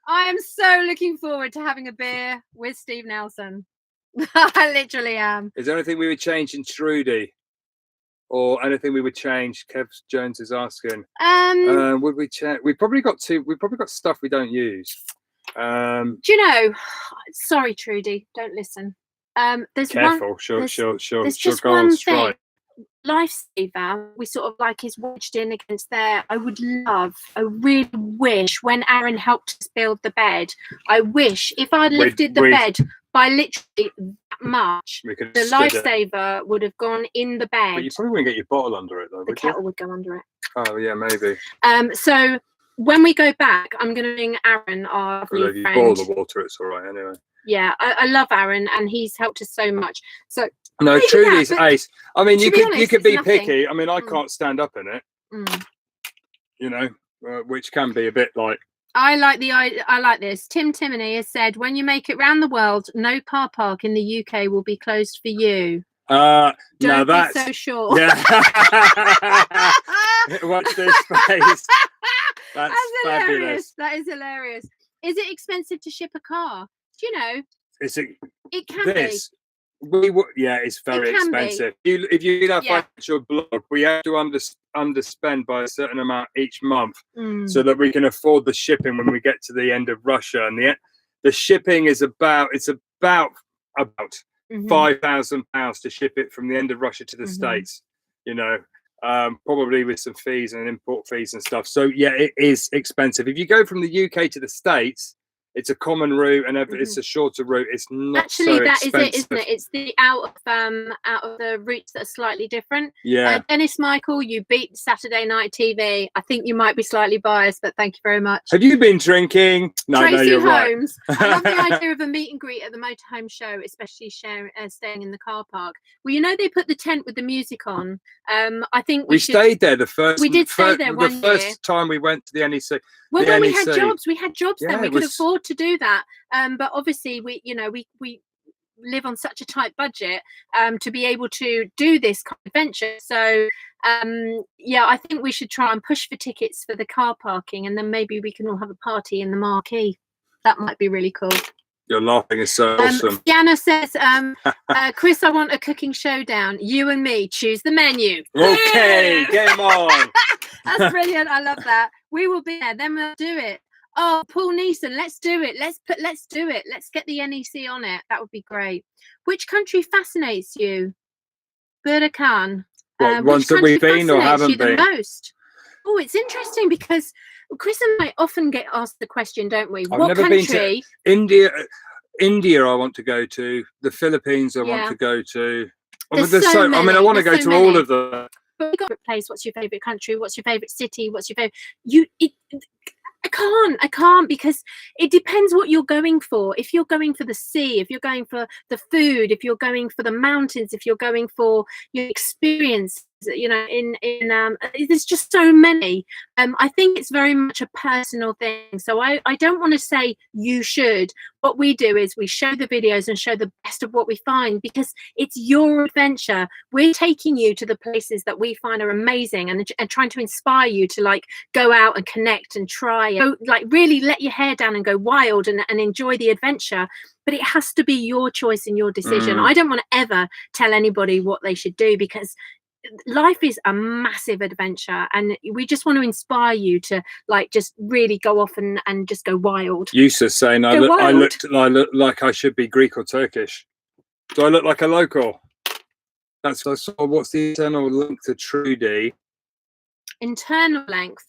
am so looking forward to having a beer with Steve Nelson. I literally am. Is there anything we would change in Trudy? Or anything we would change? Kev Jones is asking. Would we change? We've probably got stuff we don't use. Do you know? Sorry, Trudy, don't listen. There's careful. There's she'll just go one on thing. strike. Lifesaver, we sort of like is wedged in against there. I really wish when Aaron helped us build the bed, I wish if I'd lifted the bed by literally that much, the Lifesaver would have gone in the bed. But you probably wouldn't get your bottle under it though. The kettle would go under it. Oh yeah, maybe. So when we go back, I'm going to ring Aaron, our lovely friend. If you boil the water, it's all right anyway. Yeah, I love Aaron, and he's helped us so much. So no, Trudy's ace. I mean, you could be nothing. picky. I mean, I can't stand up in it. You know, which can be a bit like. I like this. Tim Timoney has said, when you make it round the world, no car park in the UK will be closed for you. Don't be so sure. Yeah. Watch this face. That's hilarious. Fabulous. That is hilarious. Is it expensive to ship a car? Do you know? It can be. It's very expensive. If you read our financial blog, we have to underspend by a certain amount each month so that we can afford the shipping when we get to the end of Russia. And the shipping is about £5,000 to ship it from the end of Russia to the States. You know, probably with some fees and import fees and stuff. So yeah, it is expensive. If you go from the UK to the States, it's a common route, and it's a shorter route. It's not actually so that expensive. is it, isn't it? It's the out of the routes that are slightly different. Yeah. Dennis Michael, you beat Saturday Night TV. I think you might be slightly biased, but thank you very much. Have you been drinking? No, Tracy you're Holmes. right. I love the idea of a meet and greet at the motorhome show, especially staying in the car park. Well, you know they put the tent with the music on. I think we stayed there We did stay there one year. The first time we went to the NEC. Well, when we had jobs then we could afford to do that. But obviously we live on such a tight budget to be able to do this kind of venture. So I think we should try and push for tickets for the car parking, and then maybe we can all have a party in the marquee. That might be really cool. Your laughing is so awesome. Diana says, Chris, I want a cooking showdown. You and me, choose the menu. Okay, game on. That's brilliant. I love that. We will be there. Then we'll do it. Oh, Paul Neeson, let's do it. Let's do it. Let's get the NEC on it. That would be great. Which country fascinates you? Burda Khan. Ones that we've been or haven't been? The most? Oh, it's interesting because Chris and I often get asked the question, don't we? I've never been to India. India, I want to go to. The Philippines, I want to go to. I want to go to all of them. But we got a place. What's your favorite country? What's your favorite city? What's your favorite? I can't, because it depends what you're going for. If you're going for the sea, if you're going for the food, if you're going for the mountains, if you're going for your experience, you know, there's just so many. I think it's very much a personal thing. So I don't want to say you should. What we do is we show the videos and show the best of what we find, because it's your adventure. We're taking you to the places that we find are amazing, and trying to inspire you to like go out and connect and try and like really let your hair down and go wild and enjoy the adventure. But it has to be your choice and your decision. I don't want to ever tell anybody what they should do, because life is a massive adventure, and we just want to inspire you to like just really go off and just go wild. Yusa's saying I look like I should be Greek or Turkish. Do I look like a local? That's what's the internal length to Trudy? Internal length,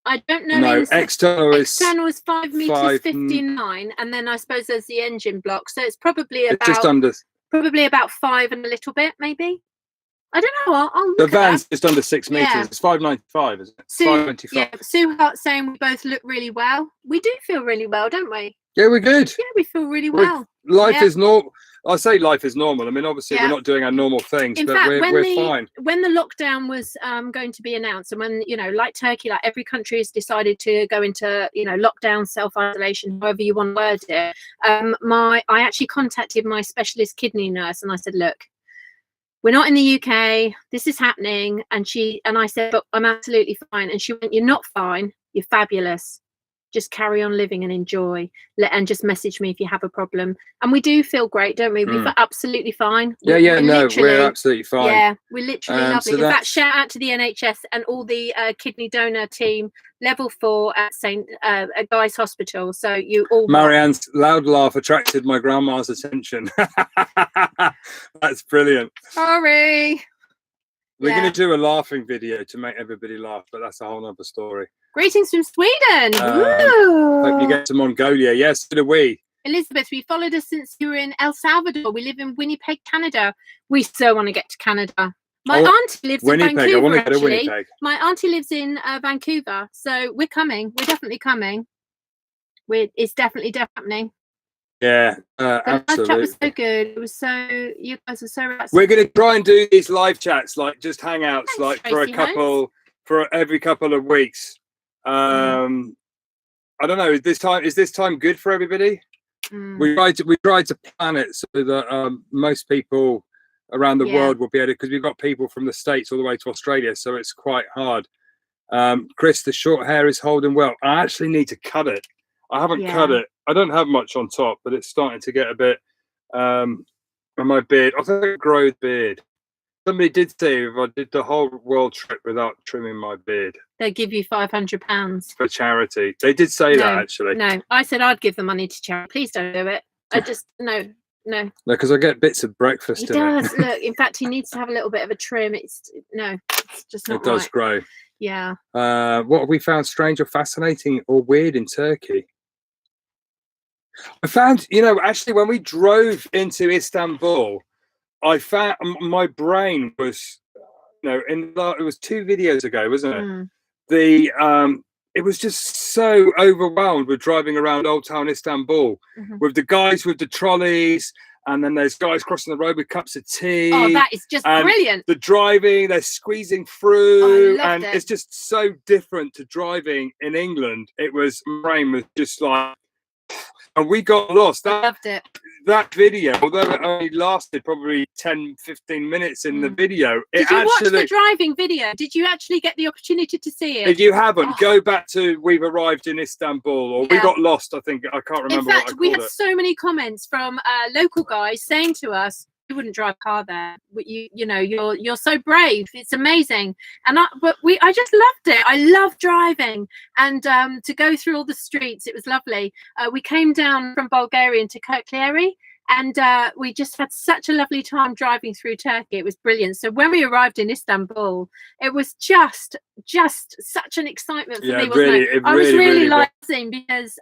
I don't know. No, external is 5 meters 59, and then I suppose there's the engine block, so it's probably about just under, probably about 5 and a little bit, maybe. I don't know. I'll the van's just under 6 meters. Yeah. It's 595, isn't it? 595. Yeah. Sue Hart's saying we both look really well. We do feel really well, don't we? Yeah, we're good. Yeah, we feel really well. Life is normal. I say life is normal. I mean, obviously we're not doing our normal things, but we're fine. When the lockdown was going to be announced, and when, you know, like Turkey, like every country has decided to go into, you know, lockdown, self-isolation, however you want to word it, I actually contacted my specialist kidney nurse, and I said, look, we're not in the UK, this is happening. And I said, but I'm absolutely fine. And she went, you're not fine, you're fabulous. Just carry on living and enjoy. And just message me if you have a problem. And we do feel great, don't we? We feel absolutely fine. We're absolutely fine. Yeah, we're literally lovely. In fact, shout out to the NHS and all the kidney donor team, level 4 at St. Guy's Hospital. So you all. Marianne's loud laugh attracted my grandma's attention. That's brilliant. Sorry. We're going to do a laughing video to make everybody laugh, but that's a whole other story. Greetings from Sweden. Hope you get to Mongolia. Yes, so do we. Elizabeth, we followed us since you were in El Salvador. We live in Winnipeg, Canada. We so want to get to Canada. My auntie lives in Vancouver. I want to go to Winnipeg. My auntie lives in Vancouver, so we're coming. We're definitely coming. It's definitely happening. Yeah, absolutely. The live chat was so good. It was so, you guys are so relaxed. We're going to try and do these live chats, like just hangouts, like for every couple of weeks. I don't know. Is this time good for everybody? We tried to plan it so that most people around the world will be able to, because we've got people from the States all the way to Australia, so it's quite hard. Chris, the short hair is holding well. I actually need to cut it. I haven't cut it. I don't have much on top, but it's starting to get a bit on my beard. I think I grow the beard. Somebody did say if I did the whole world trip without trimming my beard, they'd give you £500 for charity. They did say that, actually. No, I said I'd give the money to charity. Please don't do it. I just no, because I get bits of breakfast. He does. Look, in fact, he needs to have a little bit of a trim. It's just not. It does grow. Yeah. What have we found strange or fascinating or weird in Turkey? I found, actually, when we drove into Istanbul, I found my brain was, it was 2 videos ago, wasn't it? It was just so overwhelmed with driving around Old Town Istanbul with the guys with the trolleys, and then there's guys crossing the road with cups of tea. Oh, that is just brilliant. The driving, they're squeezing through, and it's just so different to driving in England. My brain was just like, and we got lost. I loved it. That video, although it only lasted probably 10-15 minutes in the video. Did you watch the driving video? Did you actually get the opportunity to see it? If you haven't, go back to We've Arrived in Istanbul, or We Got Lost, I think. I can't remember. In fact, we had so many comments from local guys saying to us, you wouldn't drive a car there, but you're so brave. It's amazing. And I just loved it. I love driving, and to go through all the streets, it was lovely. We came down from Bulgaria to Kirkleri, and we just had such a lovely time driving through Turkey. It was brilliant. So when we arrived in Istanbul, it was just such an excitement for me, wasn't it? I was really buzzing because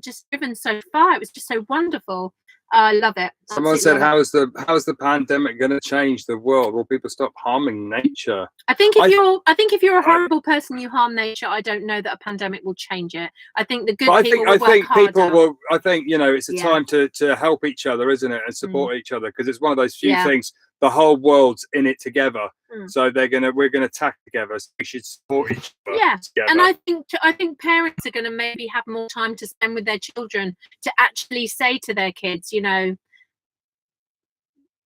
just driven so far. It was just so wonderful. I love it. Someone said, how's the pandemic going to change the world? Will people stop harming nature? I think if you're a horrible person, you harm nature. I don't know that a pandemic will change it. I think the good people will work harder. I think, you know, it's a time to help each other, isn't it, and support each other, because it's one of those few things. The whole world's in it together, so we're gonna tack together. So we should support each other. Yeah, together. and I think parents are gonna maybe have more time to spend with their children, to actually say to their kids, you know,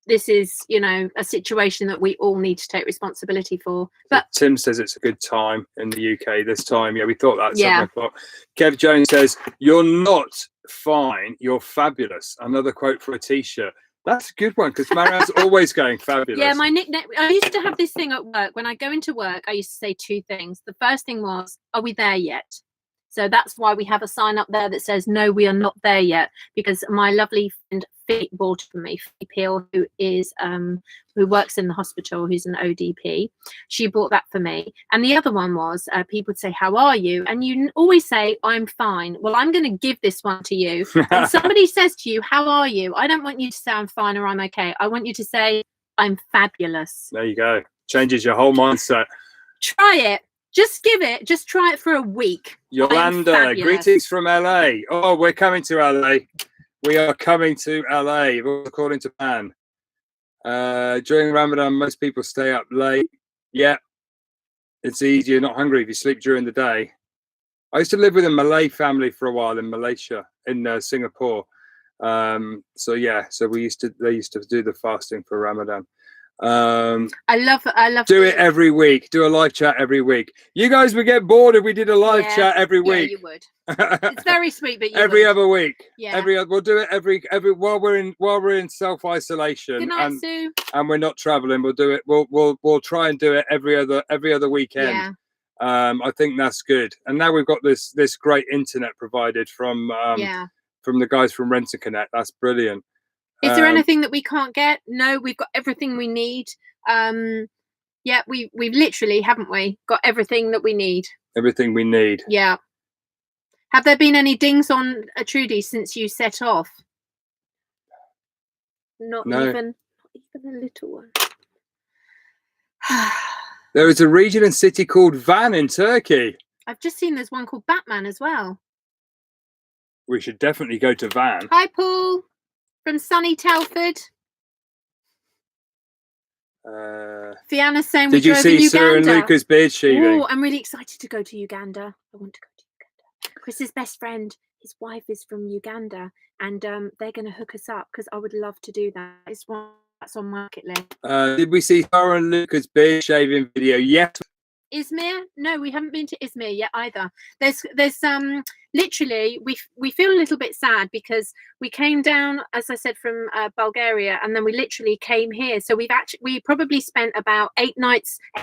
this is, you know, a situation that we all need to take responsibility for. But Tim says it's a good time in the UK this time. Yeah, we thought that at 7 o'clock. Kev Jones says, "You're not fine, you're fabulous." Another quote for a t-shirt. That's a good one, because Marianne's always going fabulous. Yeah, my nickname, I used to have this thing at work. When I go into work, I used to say two things. The first thing was, are we there yet? So that's why we have a sign up there that says, no, we are not there yet, because my lovely friend Fee bought it for me, Fee Peel, who works in the hospital, who's an ODP. She bought that for me. And the other one was, people would say, how are you? And you always say, I'm fine. Well, I'm going to give this one to you. And somebody says to you, how are you? I don't want you to say I'm fine or I'm okay. I want you to say, I'm fabulous. There you go. Changes your whole mindset. Try it. Just try it for a week. Yolanda, greetings from LA. Oh, we're coming to LA. We are coming to LA, according to plan. During Ramadan, most people stay up late. Yeah, it's easy. You're not hungry if you sleep during the day. I used to live with a Malay family for a while in Malaysia, in Singapore. So they used to do the fasting for Ramadan. I love do it every week. Do a live chat every week. You guys would get bored if we did a live chat every week. Yeah, you would. It's very sweet, but every other week. Yeah. We'll do it every while we're in self-isolation. Good night, Sue. And we're not traveling. We'll do it. We'll try and do it every other weekend. Yeah. I think that's good. And now we've got this great internet provided from the guys from Rent a Connect. That's brilliant. Is there anything that we can't get? No, we've got everything we need. We've literally, haven't we, got everything that we need. Everything we need. Yeah. Have there been any dings on Trudy since you set off? Not even a little one. There is a region and city called Van in Turkey. I've just seen there's one called Batman as well. We should definitely go to Van. Hi, Paul. From sunny Telford. Fianna's saying did you see Sir and Luca's beard shaving? Oh, I'm really excited to go to Uganda. I want to go to Uganda. Chris's best friend, his wife is from Uganda, and they're going to hook us up, because I would love to do that. It's one that's on my bucket list. Did we see Sir and Luca's beard shaving video yet? Izmir? No, we haven't been to Izmir yet either. There's literally we feel a little bit sad, because we came down, as I said, from Bulgaria, and then we literally came here. So we probably spent about 8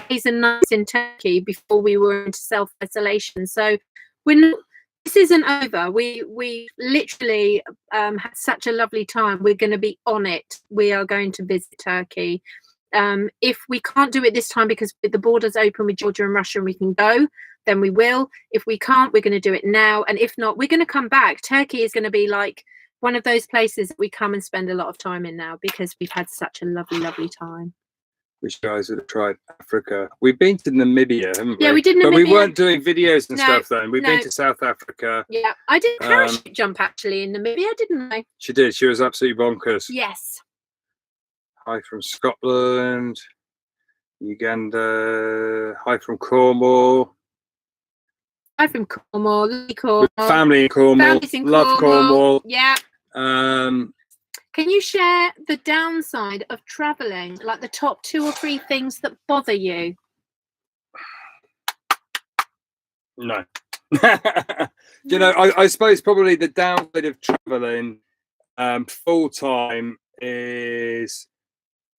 days and nights in Turkey before we were into self-isolation. So this isn't over. We literally had such a lovely time. We're going to be on it. We are going to visit Turkey. If we can't do it this time because the border's open with Georgia and Russia and we can go, then we will. If we can't, we're going to do it now. And if not, we're going to come back. Turkey is going to be like one of those places that we come and spend a lot of time in now, because we've had such a lovely, lovely time. Which guys would have tried Africa? We've been to Namibia, haven't we? Yeah, we did Namibia. But we weren't doing videos and stuff then. We've been to South Africa. Yeah, I did parachute jump actually in Namibia, didn't I? She did. She was absolutely bonkers. Yes. Hi from Scotland, Uganda. Hi from Cornwall. Hi from Cornwall. Cornwall. Family in Cornwall. Families in Love Cornwall. Yeah. Can you share the downside of traveling, like the top 2 or 3 things that bother you? No. You know, I suppose probably the downside of traveling full time is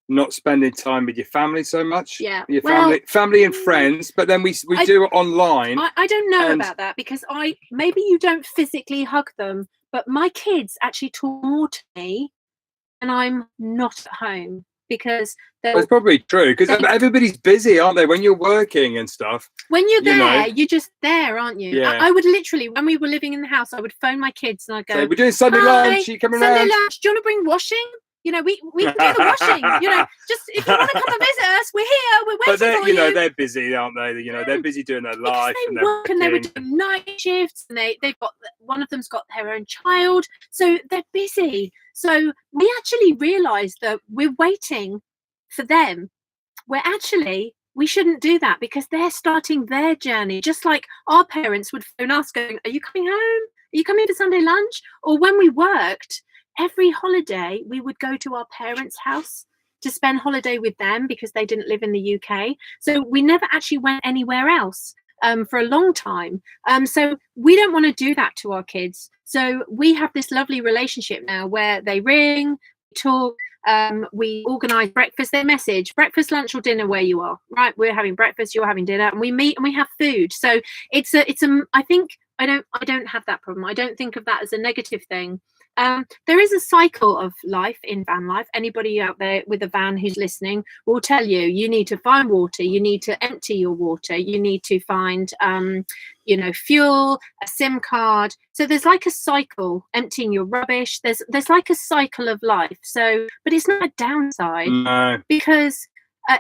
not spending time with your family so much. Yeah. Your family and friends, but then we do it online. I don't know about that, because maybe you don't physically hug them, but my kids actually talk more to me and I'm not at home. because it's probably true, because everybody's busy, aren't they, when you're working and stuff. When you're there, you're just there, aren't you? Yeah. I would literally, when we were living in the house, I would phone my kids and I'd go, we're doing Sunday lunch, you coming around? Sunday lunch, do you want to bring washing? You know, we can do the washing. You know, just if you want to come and visit us, we're here. We're waiting for you. You know, they're busy, aren't they? You know, they're busy doing their life. They work and they were doing night shifts, and they've got, one of them's got their own child, so they're busy. So we actually realised that we're waiting for them. We shouldn't do that, because they're starting their journey, just like our parents would phone us going, are you coming home? Are you coming for Sunday lunch? Or when we worked, every holiday we would go to our parents' house to spend holiday with them, because they didn't live in the UK. So we never actually went anywhere else for a long time. So we don't want to do that to our kids. So we have this lovely relationship now where they ring, talk, we organise breakfast, they message breakfast, lunch or dinner where you are, right? We're having breakfast, you're having dinner, and we meet and we have food. So it's a I think I don't have that problem. I don't think of that as a negative thing. There is a cycle of life in van life. Anybody out there with a van who's listening will tell you, you need to find water, you need to empty your water, you need to find fuel, a SIM card. So there's like a cycle, emptying your rubbish. There's like a cycle of life. So, but it's not a downside. No. Because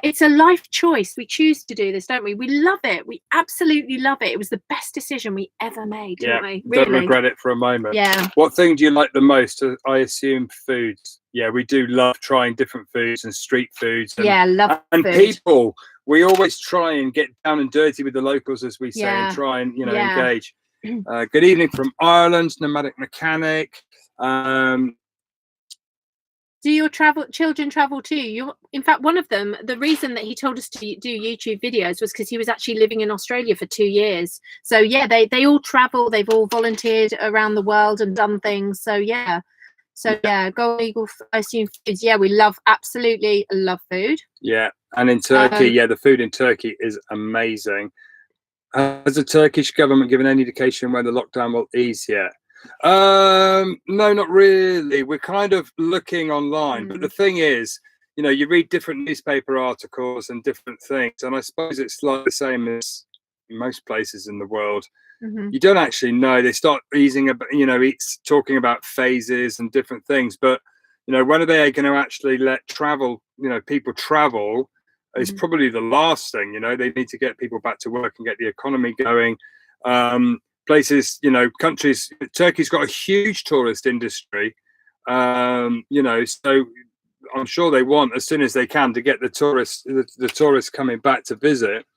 it's a life choice. We choose to do this, don't we? We love it. We absolutely love it. It was the best decision we ever made, didn't we? Really. Don't regret it for a moment. Yeah. What thing do you like the most? I assume foods. Yeah, we do love trying different foods and street foods. And, love and food. People. We always try and get down and dirty with the locals, as we say, and try and engage. Good evening from Ireland, Nomadic Mechanic. Do your children travel too? In fact, one of them, the reason that he told us to do YouTube videos was because he was actually living in Australia for 2 years. So yeah, they all travel. They've all volunteered around the world and done things. So yeah. Go Eagle, I assume foods. Yeah, we absolutely love food. Yeah, and in Turkey, the food in Turkey is amazing. Has the Turkish government given any indication when the lockdown will ease yet? No, not really. We're kind of looking online, but the thing is, you read different newspaper articles and different things, and I suppose it's like the same as most places in the world. You don't actually know. They start easing, it's talking about phases and different things, but when are they going to actually let people travel? Is probably the last thing. They need to get people back to work and get the economy going. Places, countries. Turkey's got a huge tourist industry, so I'm sure they want, as soon as they can, to get the tourists coming back to visit.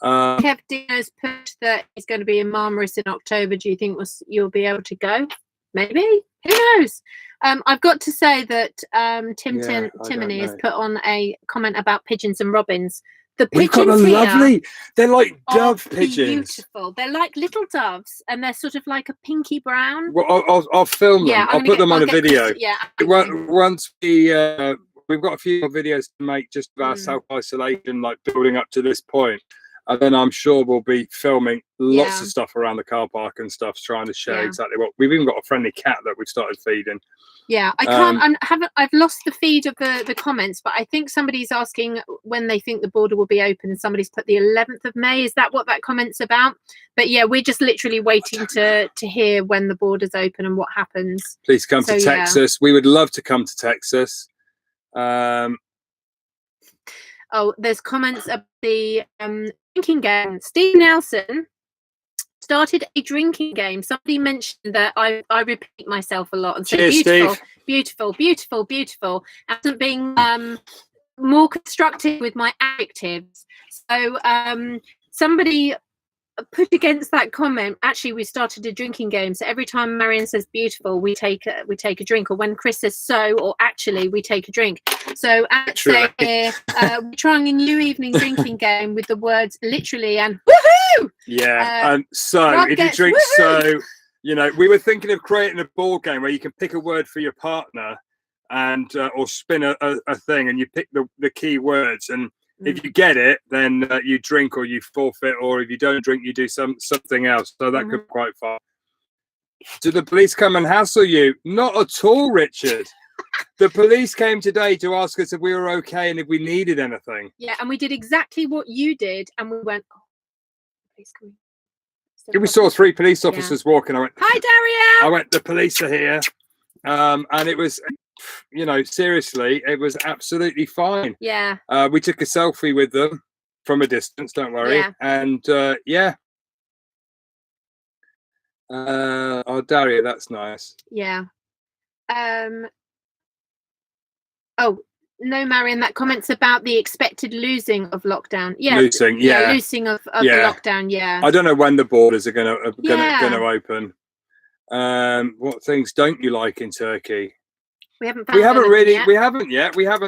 Kev Dino's put that he's going to be in Marmaris in October. Do you think you'll be able to go? Maybe. Who knows? I've got to say that Timony has put on a comment about pigeons and robins. The pigeons We've got a lovely. They're like dove pigeons. Beautiful. They're like little doves, and they're sort of like a pinky brown. Well, I'll film them. Yeah, I'll put them on a video. Once we've got a few more videos to make just about self-isolation, like building up to this point. And then I'm sure we'll be filming lots of stuff around the car park and stuff, trying to show exactly what we've even got. A friendly cat that we've started feeding. Yeah, I can't. I've lost the feed of the comments, but I think somebody's asking when they think the border will be open, and somebody's put the 11th of May. Is that what that comment's about? But yeah, we're just literally waiting to hear when the border's open and what happens. Please come to Texas. We would love to come to Texas. Oh, there's comments about the drinking game. Steve Nelson started a drinking game. Somebody mentioned that I repeat myself a lot and say beautiful, and being more constructive with my adjectives. So somebody put against that comment, actually we started a drinking game, so every time Marianne says beautiful, we take a drink, or when Chris says so, or actually, we take a drink. So here we're trying a new evening drinking game with the words literally and woohoo. So if you drink woohoo! So we were thinking of creating a board game where you can pick a word for your partner and or spin a thing, and you pick the key words, and if you get it, then you drink or you forfeit, or if you don't drink, you do something else. So that could be quite fun. Do the police come and hassle you? Not at all, Richard. The police came today to ask us if we were okay and if we needed anything. Yeah, and we did exactly what you did, and we went, oh, police coming. So We saw 3 police officers walking. I went, hi, Daria. I went, the police are here. And it was, you know, seriously, it was absolutely fine. Yeah. We took a selfie with them from a distance, don't worry. Yeah. And yeah. Oh, Daria, that's nice. Yeah. Oh, no, Marianne, that comment's about the expected losing of lockdown. Yeah. Losing, yeah. Losing of the lockdown, yeah. I don't know when the borders are gonna open. What things don't you like in Turkey? We haven't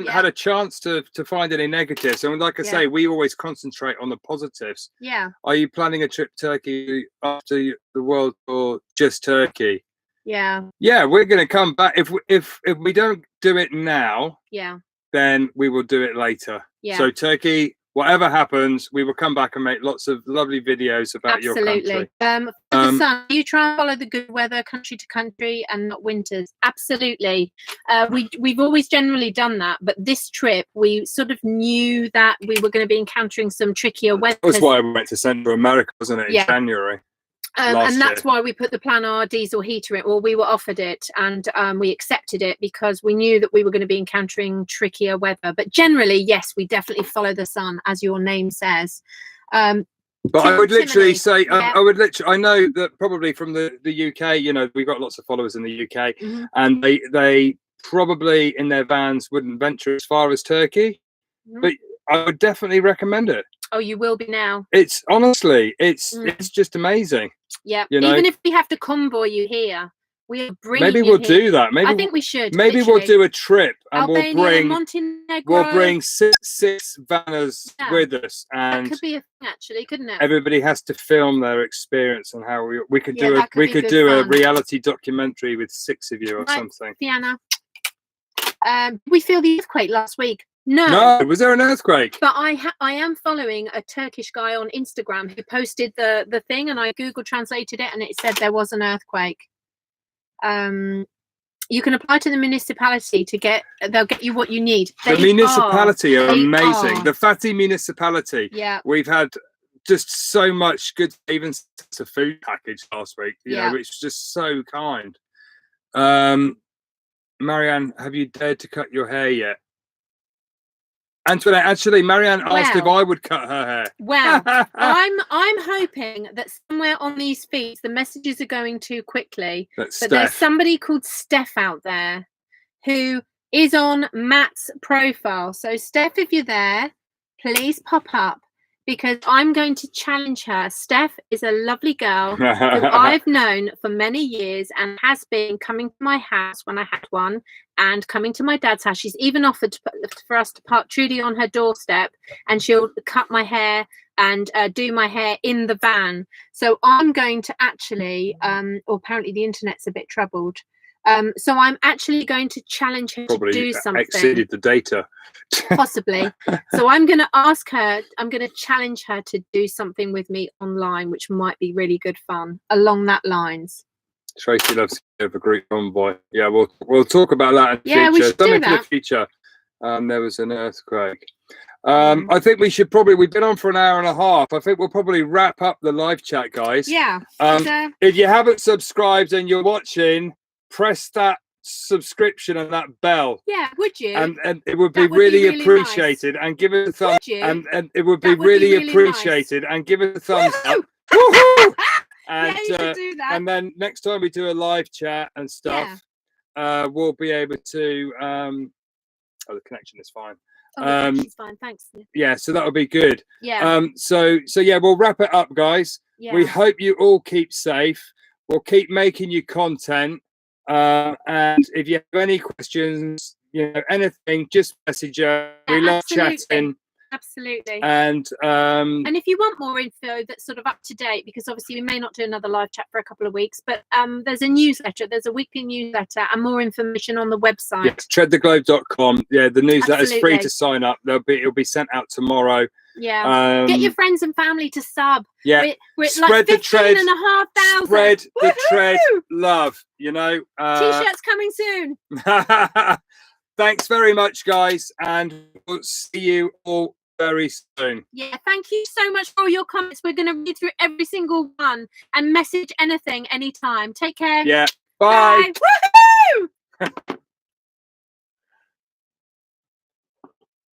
had a chance to find any negatives. And like I say, we always concentrate on the positives. Yeah. Are you planning a trip to Turkey after the world or just Turkey? Yeah. Yeah, we're going to come back. If we don't do it now, then we will do it later. Yeah. So Turkey, whatever happens, we will come back and make lots of lovely videos about your country. For the sun, you try and follow the good weather country to country and not winters. Absolutely. We've always generally done that, but this trip we sort of knew that we were going to be encountering some trickier weather. That's why we went to Central America, wasn't it, in January? And that's why we put the Plan R diesel heater in, or we were offered it, and we accepted it because we knew that we were going to be encountering trickier weather. But generally, yes, we definitely follow the sun, as your name says. But I would literally say, I know that probably from the UK, you know, we've got lots of followers in the UK, and they probably in their vans wouldn't venture as far as Turkey, but I would definitely recommend it. Oh, you will be now. It's honestly, it's just amazing. Yeah, you know? Even if we have to convoy you here, we'll bring. Maybe we'll do that. Maybe I think we should. Maybe we'll do a trip and Albania, we'll bring six vanners with us, and that could be a thing, actually, couldn't it? Everybody has to film their experience and how we could do a reality documentary with 6 of you or something. Fiona, we feel the earthquake last week. No, was there an earthquake? But I am following a Turkish guy on Instagram who posted the thing, and I Google translated it, and it said there was an earthquake. You can apply to the municipality they'll get you what you need. The municipality are amazing. The Fatih municipality. Yeah. We've had just so much good, even a food package last week, you know, which is just so kind. Marianne, have you dared to cut your hair yet? Antoinette, actually, Marianne asked if I would cut her hair. Well, I'm hoping that somewhere on these feeds the messages are going too quickly. But there's somebody called Steph out there who is on Matt's profile. So Steph, if you're there, please pop up, because I'm going to challenge her. Steph is a lovely girl who I've known for many years and has been coming to my house when I had one, and coming to my dad's house. She's even offered for us to park Trudy on her doorstep, and she'll cut my hair and do my hair in the van. So I'm going to actually, apparently the internet's a bit troubled. So I'm actually going to challenge her to do something. Exceeded the data. Possibly. So I'm going to ask her, I'm going to challenge her to do something with me online, which might be really good fun along that lines. Tracy loves to have a group convoy. Yeah, we'll talk about that in the future. We should do that. For the future. There was an earthquake. I think we've been on for an hour and a half. I think we'll probably wrap up the live chat, guys. Yeah. If you haven't subscribed and you're watching, press that subscription and that bell. Yeah, would you? And it would be really appreciated. Nice. And give it a thumbs. And it would be really appreciated. Nice. And give it a thumbs up. Woohoo! And, you should do that. And then next time we do a live chat and stuff, we'll be able to. The connection is fine. Oh, the connection's fine. Thanks. Yeah, so that'll be good. Yeah. So yeah, we'll wrap it up, guys. Yeah. We hope you all keep safe. We'll keep making you content. And if you have any questions, you know, anything, just message her. We love chatting. Absolutely. And if you want more info that's sort of up to date, because obviously we may not do another live chat for a couple of weeks, but there's a newsletter, there's a weekly newsletter and more information on the website. Yeah, treadtheglobe.com. Yeah, the newsletter is free to sign up. It'll be sent out tomorrow. Yeah. Get your friends and family to sub. Yeah. We're at Spread like the tread. 15,500. Spread the tread love, you know. T-shirts coming soon. Thanks very much, guys, and we'll see you all very soon. Yeah, thank you so much for all your comments. We're going to read through every single one and message anything anytime. Take care. Yeah. Bye. Bye. Woohoo!